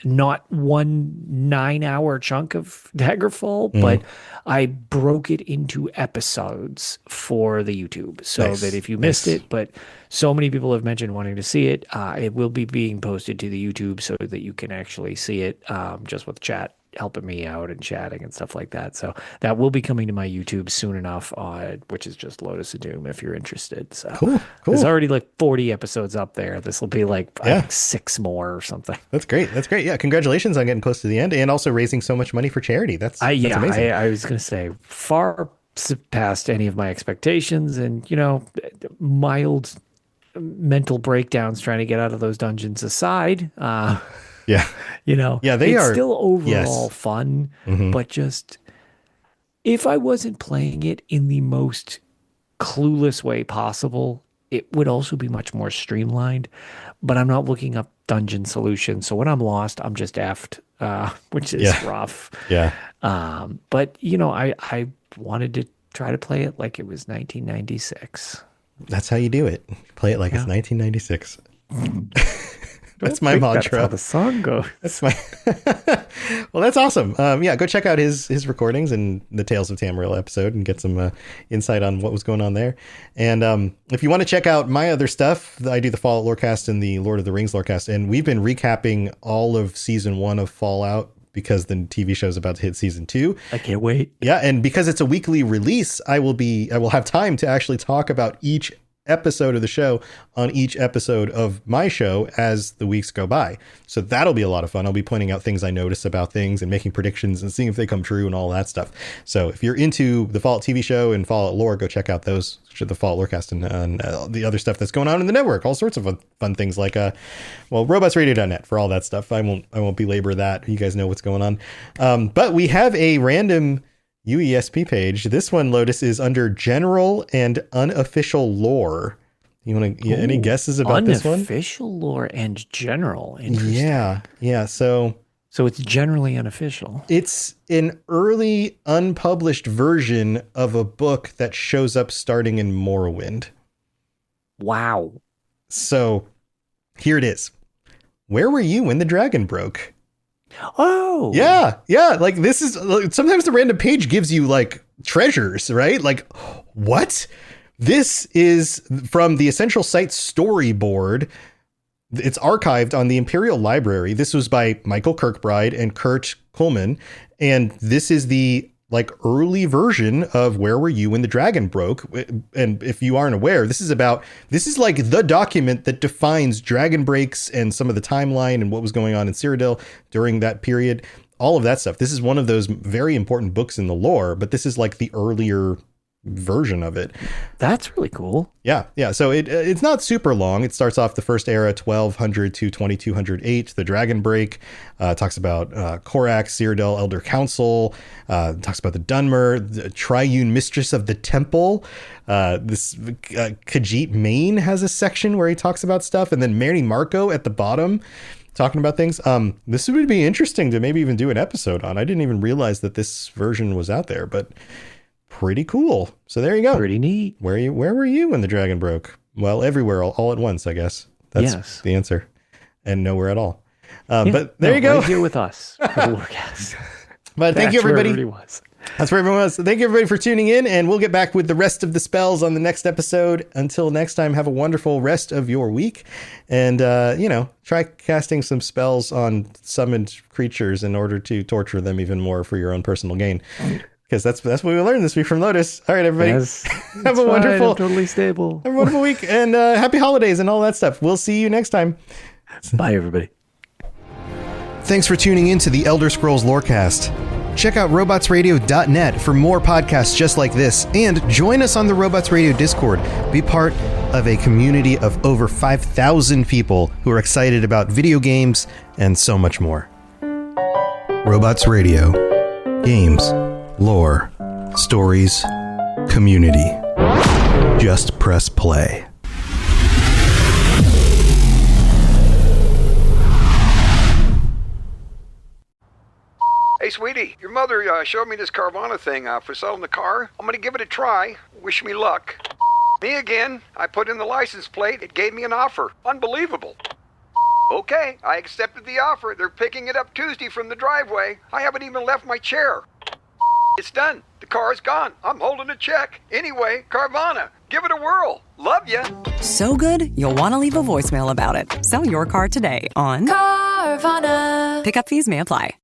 [SPEAKER 6] not 1 9-hour chunk of Daggerfall, but I broke it into episodes for the YouTube so that if you missed it, but so many people have mentioned wanting to see it, it will be being posted to the YouTube so that you can actually see it just with chat helping me out and chatting and stuff like that. So that will be coming to my YouTube soon enough, which is just Lotus of Doom if you're interested. So
[SPEAKER 5] cool.
[SPEAKER 6] There's already like 40 episodes up there. This will be like I think 6 more or something.
[SPEAKER 5] That's great. Yeah. Congratulations on getting close to the end and also raising so much money for charity. That's amazing.
[SPEAKER 6] I was going to say far surpassed any of my expectations, and mild mental breakdowns trying to get out of those dungeons aside.
[SPEAKER 5] Yeah. They
[SPEAKER 6] it's
[SPEAKER 5] are
[SPEAKER 6] still overall fun, but just if I wasn't playing it in the most clueless way possible, it would also be much more streamlined, but I'm not looking up dungeon solutions. So when I'm lost, I'm just effed, which is rough.
[SPEAKER 5] Yeah.
[SPEAKER 6] But I wanted to try to play it like it was 1996.
[SPEAKER 5] That's how you do it. Play it like it's 1996. That's my mantra.
[SPEAKER 6] That's how the song goes.
[SPEAKER 5] That's my. Well, that's awesome. Go check out his recordings and the Tales of Tamriel episode and get some insight on what was going on there. And if you want to check out my other stuff, I do the Fallout Lorecast and the Lord of the Rings Lorecast, and we've been recapping all of season 1 of Fallout because the TV show is about to hit season 2.
[SPEAKER 6] I can't wait.
[SPEAKER 5] Yeah, and because it's a weekly release, I will have time to actually talk about each episode of the show on each episode of my show as the weeks go by. So that'll be a lot of fun. I'll be pointing out things I notice about things and making predictions and seeing if they come true and all that stuff. So if you're into the Fallout TV show and Fallout lore, go check out those, the Fallout Lorecast and the other stuff that's going on in the network. All sorts of fun things like, robotsradio.net for all that stuff. I won't belabor that. You guys know what's going on. But we have a random UESP page. This one, Lotus, is under general and unofficial lore. You want to any guesses about this one?
[SPEAKER 6] Unofficial lore and general.
[SPEAKER 5] Yeah. So
[SPEAKER 6] it's generally unofficial.
[SPEAKER 5] It's an early unpublished version of a book that shows up starting in Morrowind.
[SPEAKER 6] Wow.
[SPEAKER 5] So here it is. Where were you when the dragon broke?
[SPEAKER 6] Oh
[SPEAKER 5] yeah. Like this is sometimes the random page gives you like treasures, right? Like what? This is from the Essential Sites storyboard. It's archived on the Imperial Library. This was by Michael Kirkbride and Kurt Kuhlman, and this is the like early version of Where Were You When the Dragon Broke. And if you aren't aware, this is like the document that defines dragon breaks and some of the timeline and what was going on in Cyrodiil during that period, all of that stuff. This is one of those very important books in the lore, but this is like the earlier version of it.
[SPEAKER 6] That's really cool.
[SPEAKER 5] Yeah. So it's not super long. It starts off the first era, 1200 to 2208, the Dragon Break. Talks about Korak, Cyrodiil, Elder Council. Talks about the Dunmer, the Triune Mistress of the Temple. This Khajiit Main has a section where he talks about stuff, and then Mary Marco at the bottom talking about things. This would be interesting to maybe even do an episode on. I didn't even realize that this version was out there, but pretty cool. So there you go.
[SPEAKER 6] Pretty neat.
[SPEAKER 5] Where were you when the dragon broke? Well, everywhere, all at once, I guess. That's the answer. And nowhere at all. But there you go.
[SPEAKER 6] Right here with us for the Lorecast.
[SPEAKER 5] But thank you, everybody.
[SPEAKER 6] Was.
[SPEAKER 5] That's where everyone was. So thank you, everybody, for tuning in, and we'll get back with the rest of the spells on the next episode. Until next time, have a wonderful rest of your week, and try casting some spells on summoned creatures in order to torture them even more for your own personal gain. Because that's what we learned this week from Lotus. All right, everybody, have a wonderful,
[SPEAKER 6] totally stable,
[SPEAKER 5] have a wonderful week, and happy holidays and all that stuff. We'll see you next time.
[SPEAKER 6] Bye, everybody.
[SPEAKER 5] Thanks for tuning in to the Elder Scrolls Lorecast. Check out robotsradio.net for more podcasts just like this, and join us on the Robots Radio Discord. Be part of a community of over 5,000 people who are excited about video games and so much more. Robots Radio. Games, lore, stories, community. Just press play.
[SPEAKER 8] Hey, sweetie, your mother showed me this Carvana thing for selling the car. I'm going to give it a try. Wish me luck. Me again. I put in the license plate. It gave me an offer. Unbelievable. Okay, I accepted the offer. They're picking it up Tuesday from the driveway. I haven't even left my chair. It's done. The car's gone. I'm holding a check. Anyway, Carvana, give it a whirl. Love ya.
[SPEAKER 3] So good, you'll want to leave a voicemail about it. Sell your car today on Carvana. Pickup fees may apply.